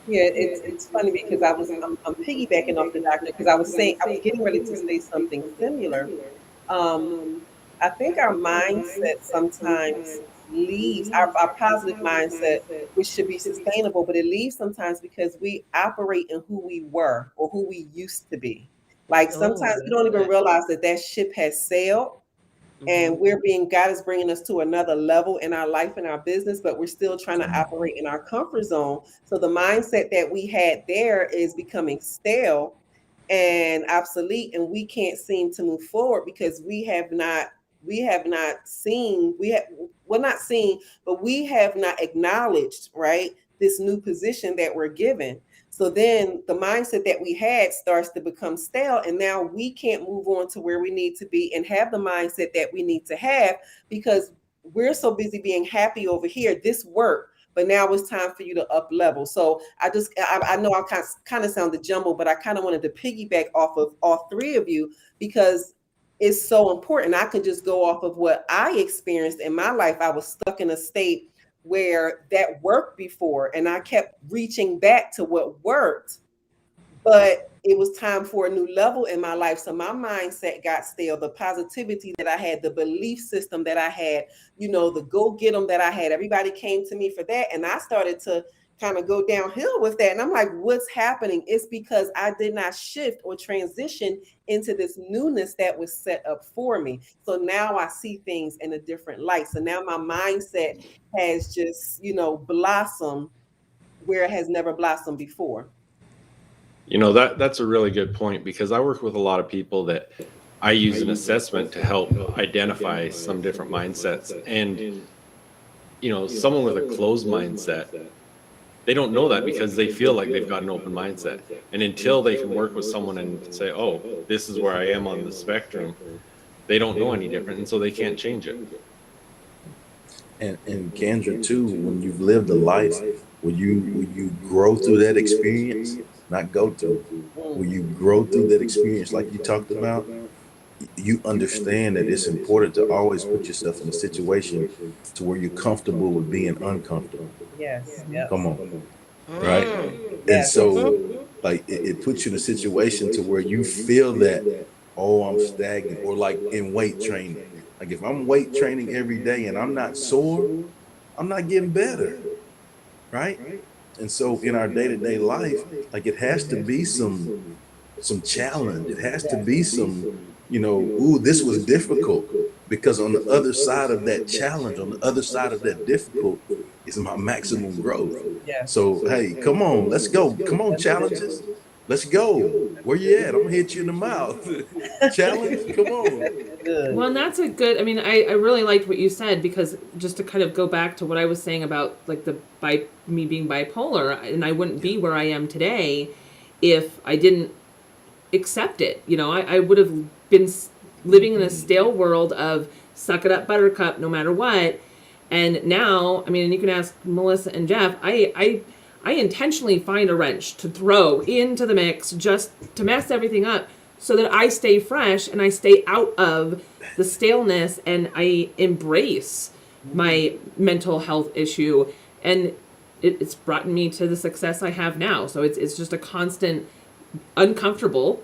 D: Yeah, it's funny because I'm piggybacking off the doctor, because I was getting ready to say something similar. Um, I think our mindset sometimes leaves our positive mindset, which should be sustainable, but it leaves sometimes because we operate in who we were or who we used to be. Like sometimes we don't even realize that ship has sailed, and God is bringing us to another level in our life and our business, but we're still trying to operate in our comfort zone. So the mindset that we had there is becoming stale and obsolete, and we can't seem to move forward because we have not seen, not seen, but we have not acknowledged, right, this new position that we're given. So then the mindset that we had starts to become stale, and now we can't move on to where we need to be and have the mindset that we need to have, because we're so busy being happy over here. This work, but now it's time for you to up level. So I know I kind of sounded jumbled, but I kind of wanted to piggyback off of all three of you, because it's so important. I could just go off of what I experienced in my life. I was stuck in a state where that worked before, and I kept reaching back to what worked, but it was time for a new level in my life. So my mindset got stale. The positivity that I had, the belief system that I had, the go get them that I had, everybody came to me for that. And I started to kind of go downhill with that. And I'm like, what's happening? It's because I did not shift or transition into this newness that was set up for me. So now I see things in a different light. So now my mindset has just, blossomed where it has never blossomed before.
C: That's a really good point, because I work with a lot of people that I use an assessment to help identify some different mindsets. And, someone with a closed mindset, they don't know that because they feel like they've got an open mindset. And until they can work with someone and say, oh, this is where I am on the spectrum, they don't know any different. And so they can't change it.
E: And Kendra too, when you've lived a life, will you grow through that experience, not go through, will you grow through that experience like you talked about, you understand that it's important to always put yourself in a situation to where you're comfortable with being uncomfortable.
D: Yes.
E: Come on. Right. And so like it puts you in a situation to where you feel that, oh, I'm stagnant, or like in weight training. Like if I'm weight training every day and I'm not sore, I'm not getting better. Right. And so in our day-to-day life, like it has to be some challenge. It has to be some, ooh, this was difficult, because on the other side of that challenge, on the other side of that difficult is my maximum growth. So, hey, come on, let's go. Come on, challenges. Let's go. Where you at? I'm gonna hit you in the mouth. Challenge, come on.
B: Well, and that's a good, I really liked what you said, because just to kind of go back to what I was saying about like me being bipolar, and I wouldn't be where I am today if I didn't accept it. I would have been living in a stale world of suck it up, buttercup, no matter what. And now, and you can ask Melissa and Jeff, I intentionally find a wrench to throw into the mix just to mess everything up, so that I stay fresh and I stay out of the staleness, and I embrace my mental health issue. And it's brought me to the success I have now. So it's just a constant uncomfortable,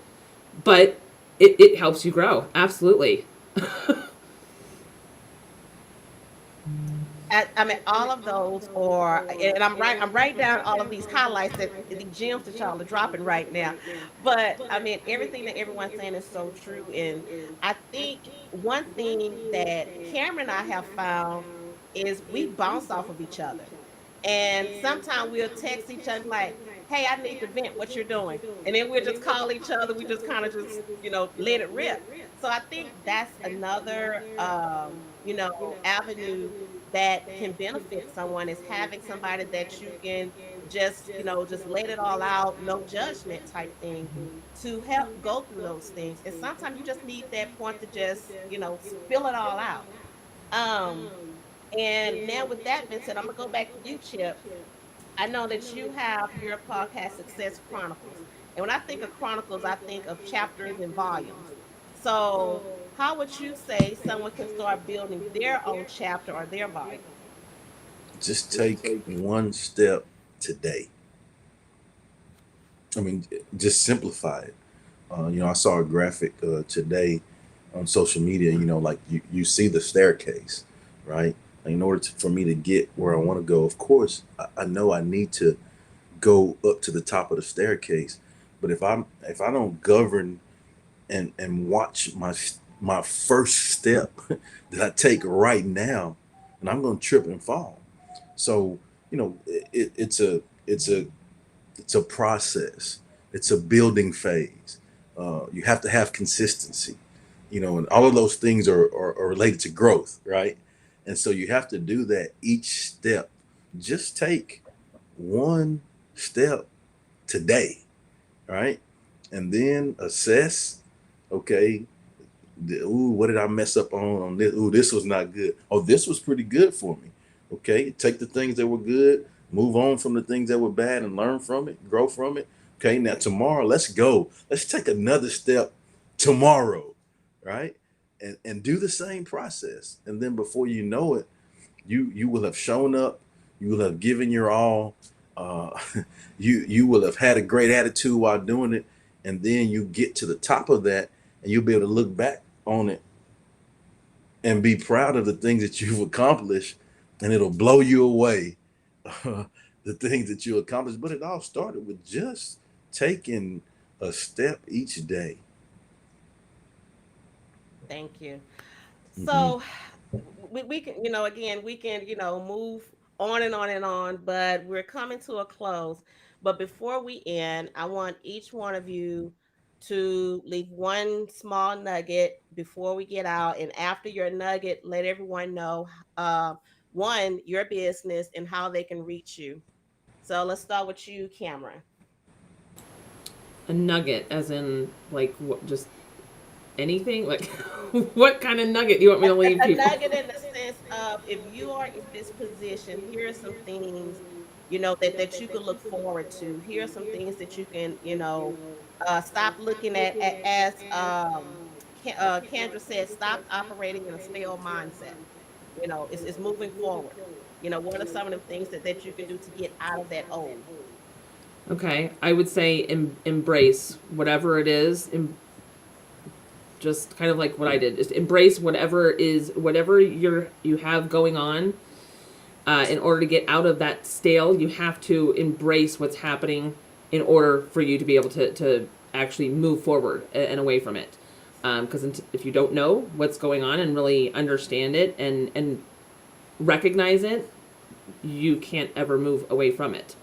B: but it helps you grow. Absolutely.
A: All of those and I'm writing down all of these highlights, the gems that y'all are dropping right now. But everything that everyone's saying is so true. And I think one thing that Cameron and I have found is we bounce off of each other. And sometimes we'll text each other like, hey, I need to vent, what you're doing. And then we'll just call each other. We just kind of just, let it rip. So I think that's another, avenue that can benefit someone, is having somebody that you can just let it all out, no judgment type thing, to help go through those things. And sometimes you just need that point to just spill it all out. And now with that being said, I'm gonna go back to you, Chip. I know that you have your podcast, Success Chronicles, and when I think of chronicles, I think of chapters and volumes. So how would you say someone can start building their own chapter or their volume?
E: Just take one step today. Just simplify it. I saw a graphic today on social media, like you see the staircase, right? In order for me to get where I want to go, of course, I know I need to go up to the top of the staircase. But if I don't govern and watch my first step that I take right now, and I'm going to trip and fall. So, it's a process. It's a building phase. You have to have consistency, and all of those things are related to growth, right? And so you have to do that each step. Just take one step today, right? And then assess, okay, what did I mess up on this? Ooh, this was not good. Oh, this was pretty good for me. Okay, take the things that were good, move on from the things that were bad and learn from it, grow from it. Okay, now tomorrow, let's go. Let's take another step tomorrow, right? And do the same process. And then before you know it, you will have shown up, you will have given your all, uh, you will have had a great attitude while doing it, and then you get to the top of that, and you'll be able to look back on it and be proud of the things that you've accomplished, and it'll blow you away, the things that you accomplished. But it all started with just taking a step each day.
A: Thank you.
E: Mhm.
A: So we can, again, we can, move on and on and on, but we're coming to a close. But before we end, I want each one of you to leave one small nugget before we get out. And after your nugget, let everyone know, uh, one, your business and how they can reach you. So let's start with you, Cameron.
B: A nugget, as in like what? Just anything? Like what kind of nugget do you want me to leave
A: A
B: people?
A: nugget in the sense of, if you are in this position, here are some things, that you could look forward to. Here are some things that you can, stop looking at as Kendra said, stop operating in a stale mindset. It's moving forward. What are some of the things that you can do to get out of that old?
B: Okay, I would say embrace whatever it is. Just kind of like what I did. Just embrace whatever you have going on. In order to get out of that stale, you have to embrace what's happening in order for you to be able to actually move forward and away from it. Because if you don't know what's going on and really understand it and recognize it, you can't ever move away from it.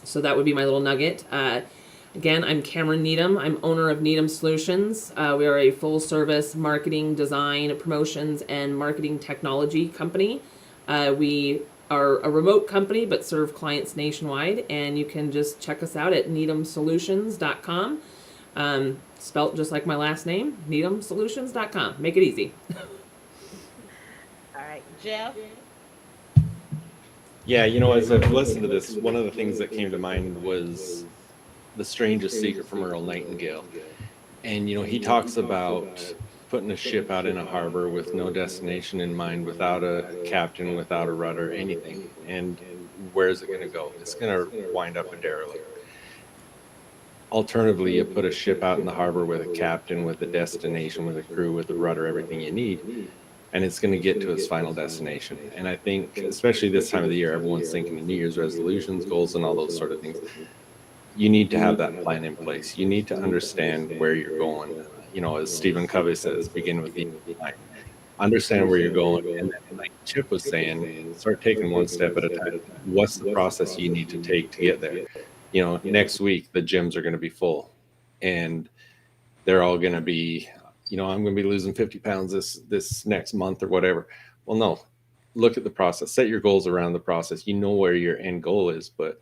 B: So that would be my little nugget. Again, I'm Cameron Needham. I'm owner of Needham Solutions. We are a full service marketing, design, promotions, and marketing technology company. We are a remote company but serve clients nationwide, and you can just check us out at needhamsolutions.com. Spelt just like my last name, needhamsolutions.com. Make it easy.
A: All right, Jeff.
C: Yeah, as I've listened to this, one of the things that came to mind was The Strangest Secret from Earl Nightingale. And, he talks about putting a ship out in a harbor with no destination in mind, without a captain, without a rudder, anything. And where is it going to go? It's going to wind up a derelict. Alternatively, you put a ship out in the harbor with a captain, with a destination, with a crew, with a rudder, everything you need, and it's going to get to its final destination. And I think, especially this time of the year, everyone's thinking of New Year's resolutions, goals, and all those sort of things. You need to have that plan in place. You need to understand where you're going. As Stephen Covey says, begin with the end. Understand where you're going, and then, like Chip was saying, start taking one step at a time. What's the process you need to take to get there? Next week the gyms are going to be full, and they're all going to be, I'm going to be losing 50 pounds this next month or whatever. Well, no, look at the process, set your goals around the process. Where your end goal is, but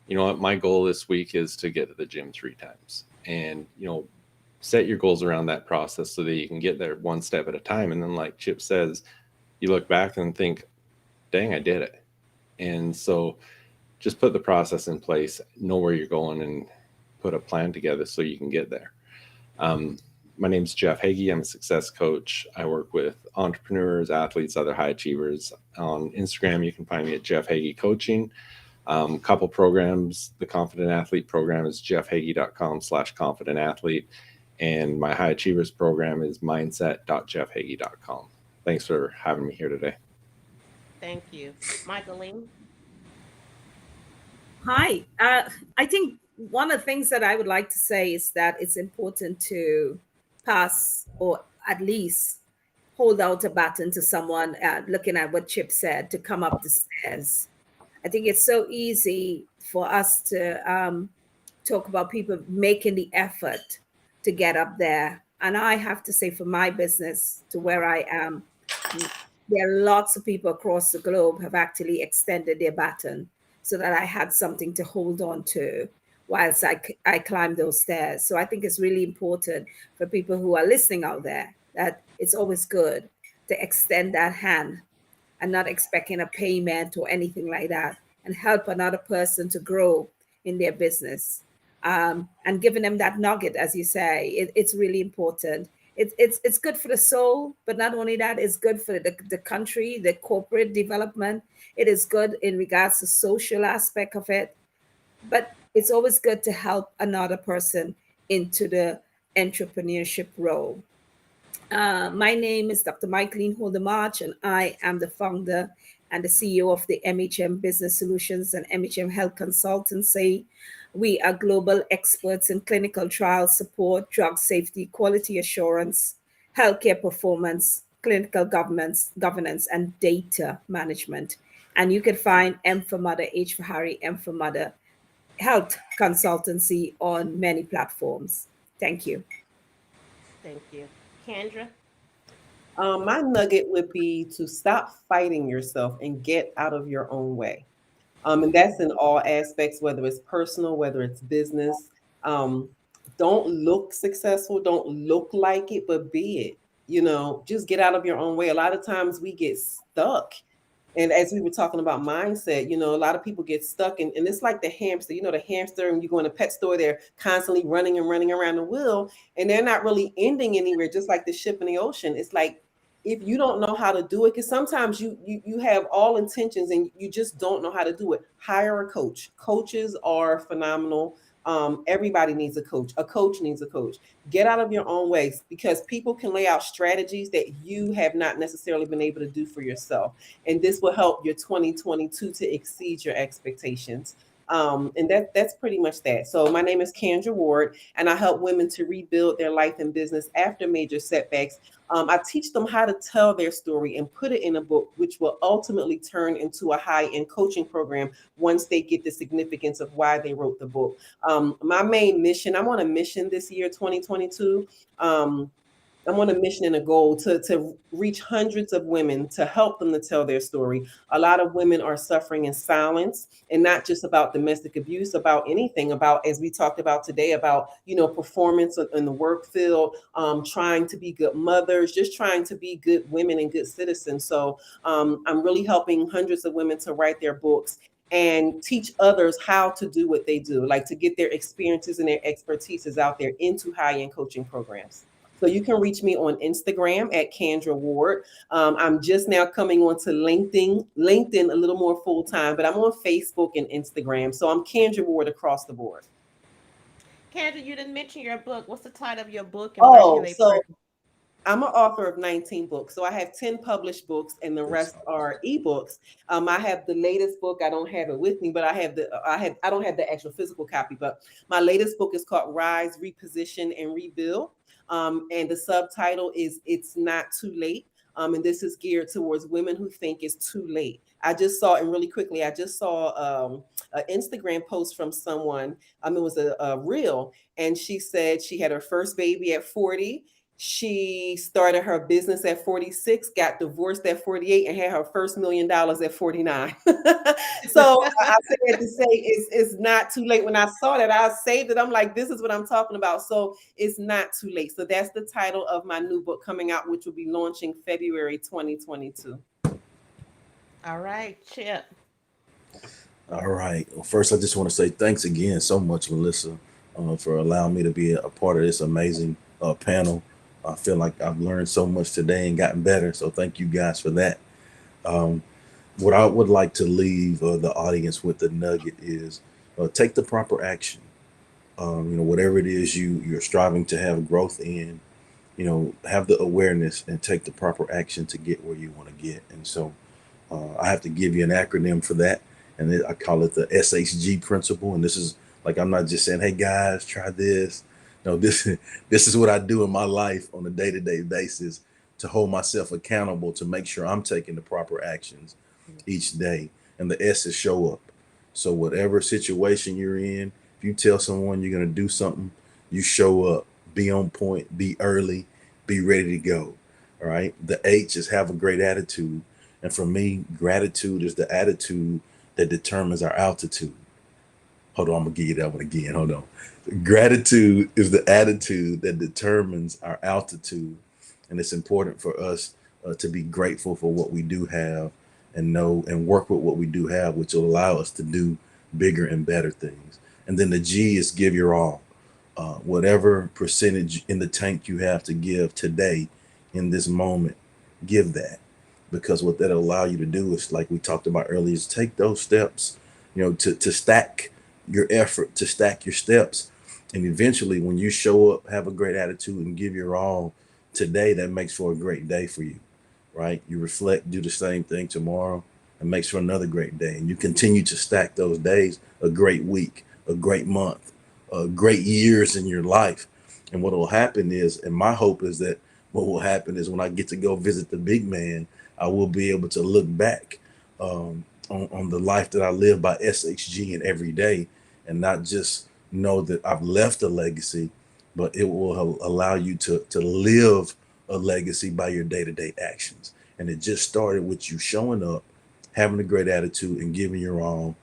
C: you know what, my goal this week is to get to the gym 3 times, and set your goals around that process so that you can get there one step at a time. And then, like Chip says, you look back and think, dang, I did it. And so just put the process in place, know where you're going, and put a plan together so you can get there. My name's Jeff Hagee. I'm a success coach. I work with entrepreneurs, athletes, other high achievers. On Instagram, you can find me at Jeff Hagee Coaching. Couple programs. The Confident Athlete program is jeffhagee.com/confidentathlete. And my High Achievers program is mindset.jeffhagee.com. Thanks for having me here today.
A: Thank you. Michaeline.
F: Hi. I think one of the things that I would like to say is that it's important to pass, or at least hold out a baton to someone, looking at what Chip said, to come up the stairs. I think it's so easy for us to talk about people making the effort to get up there. And I have to say, for my business, to where I am, there are lots of people across the globe have actually extended their baton so that I had something to hold on to whilst I climbed those stairs. So I think it's really important for people who are listening out there that it's always good to extend that hand and not expecting a payment or anything like that, and help another person to grow in their business. And giving them that nugget, as you say, it's really important. It's good for the soul, but not only that, it's good for the country, the corporate development. It is good in regards to social aspect of it, but it's always good to help another person into the entrepreneurship role. My name is Dr. Michaeline Holder-March, and I am the founder and the CEO of the MHM Business Solutions and MHM Health Consultancy. We are global experts in clinical trial support, drug safety, quality assurance, healthcare performance, clinical governance, and data management. And you can find M for Mother, H for Harry, M for Mother Health Consultancy on many platforms. Thank you.
A: Thank you. Kendra?
D: My nugget would be to stop fighting yourself and get out of your own way. And that's in all aspects, whether it's personal, whether it's business. Um, don't look successful, don't look like it, but be it. Just get out of your own way. A lot of times we get stuck. And as we were talking about mindset, a lot of people get stuck, and it's like the hamster. The hamster, and you go in a pet store, they're constantly running and running around the wheel, and they're not really ending anywhere, just like the ship in the ocean. It's like, if you don't know how to do it, because sometimes you have all intentions and you just don't know how to do it, hire a coach. Coaches are phenomenal. Everybody needs a coach. A coach needs a coach. Get out of your own ways, because people can lay out strategies that you have not necessarily been able to do for yourself. And this will help your 2022 to exceed your expectations. And that's pretty much that. So my name is Kendra Ward, and I help women to rebuild their life and business after major setbacks. I teach them how to tell their story and put it in a book, which will ultimately turn into a high-end coaching program once they get the significance of why they wrote the book. My main mission, I'm on a mission this year, 2022. I'm on a mission and a goal to reach hundreds of women, to help them to tell their story. A lot of women are suffering in silence, and not just about domestic abuse, about anything, about, as we talked about today, about, performance in the work field, trying to be good mothers, just trying to be good women and good citizens. So I'm really helping hundreds of women to write their books and teach others how to do what they do, like to get their experiences and their expertises out there into high-end coaching programs. So you can reach me on Instagram at Kendra Ward. I'm just now coming onto LinkedIn a little more full time, but I'm on Facebook and Instagram. So I'm Kendra Ward across the board.
A: Kendra, you didn't mention your book. What's the title of your book, and where can they
D: So I'm an author of 19 books. So I have 10 published books, and the rest are ebooks. I have the latest book. I don't have it with me, but I don't have the actual physical copy, but my latest book is called Rise, Reposition, and Rebuild. And the subtitle is It's Not Too Late. And this is geared towards women who think it's too late. I just saw, and really quickly, I just saw an Instagram post from someone. It was a reel, and she said she had her first baby at 40. She started her business at 46, got divorced at 48, and had her first $1 million at 49. So I said to say it's not too late. When I saw that, I saved it. I'm like, this is what I'm talking about. So it's not too late. So that's the title of my new book coming out, which will be launching February 2022.
A: All right, Chip.
E: All right. Well, first, I just want to say thanks again so much, Melissa, for allowing me to be a part of this amazing panel. I feel like I've learned so much today and gotten better. So thank you guys for that. What I would like to leave the audience with, the nugget, is take the proper action. Whatever it is you're striving to have growth in, have the awareness and take the proper action to get where you want to get. And so I have to give you an acronym for that. And I call it the SHG principle. And this is like, I'm not just saying, hey guys, try this. No, this is what I do in my life on a day-to-day basis to hold myself accountable, to make sure I'm taking the proper actions each day. And the S is show up. So whatever situation you're in, if you tell someone you're going to do something, you show up, be on point, be early, be ready to go. All right. The H is have a great attitude. And for me, gratitude is the attitude that determines our altitude. Hold on, I'm gonna give you that one again. Hold on. Gratitude is the attitude that determines our altitude, and it's important for us to be grateful for what we do have and know and work with what we do have, which will allow us to do bigger and better things. And then the G is give your all. Whatever percentage in the tank you have to give today in this moment, give that, because what that'll allow you to do is, like we talked about earlier, is take those steps, to stack your effort, to stack your steps. And eventually, when you show up, have a great attitude, and give your all today, that makes for a great day for you, right? You reflect, do the same thing tomorrow, and makes for another great day. And you continue to stack those days, a great week, a great month, great years in your life. And what will happen is, and my hope is that what will happen is when I get to go visit the big man, I will be able to look back on the life that I live by SHG and every day, and not just know that I've left a legacy, but it will allow you to live a legacy by your day-to-day actions. And it just started with you showing up, having a great attitude, and giving your all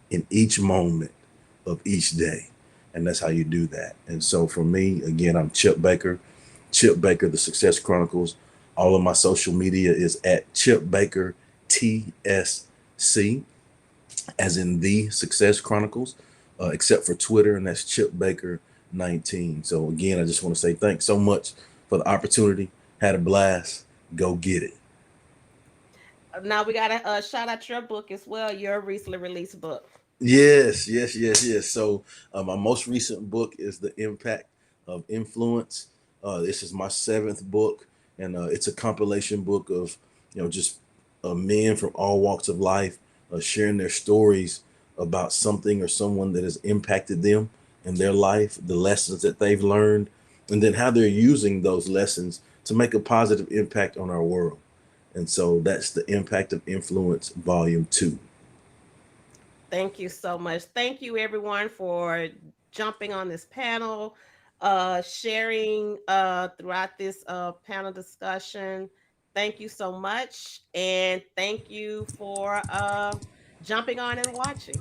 E: in each moment of each day. And that's how you do that. And so for me, again, I'm Chip Baker, The Success Chronicles. All of my social media is at Chip Baker TSC, as in The Success Chronicles, except for Twitter, and that's Chip Baker 19. So again, I just want to say thanks so much for the opportunity. Had a blast. Go get it.
A: Now we got to shout out your book as well, your recently released book.
E: Yes. So my most recent book is The Impact of Influence. This is my 7th book, and it's a compilation book of, just men from all walks of life sharing their stories about something or someone that has impacted them in their life, the lessons that they've learned, and then how they're using those lessons to make a positive impact on our world. And so that's The Impact of Influence, Volume 2.
A: Thank you so much. Thank you, everyone, for jumping on this panel, sharing throughout this panel discussion. Thank you so much. And thank you for jumping on and watching.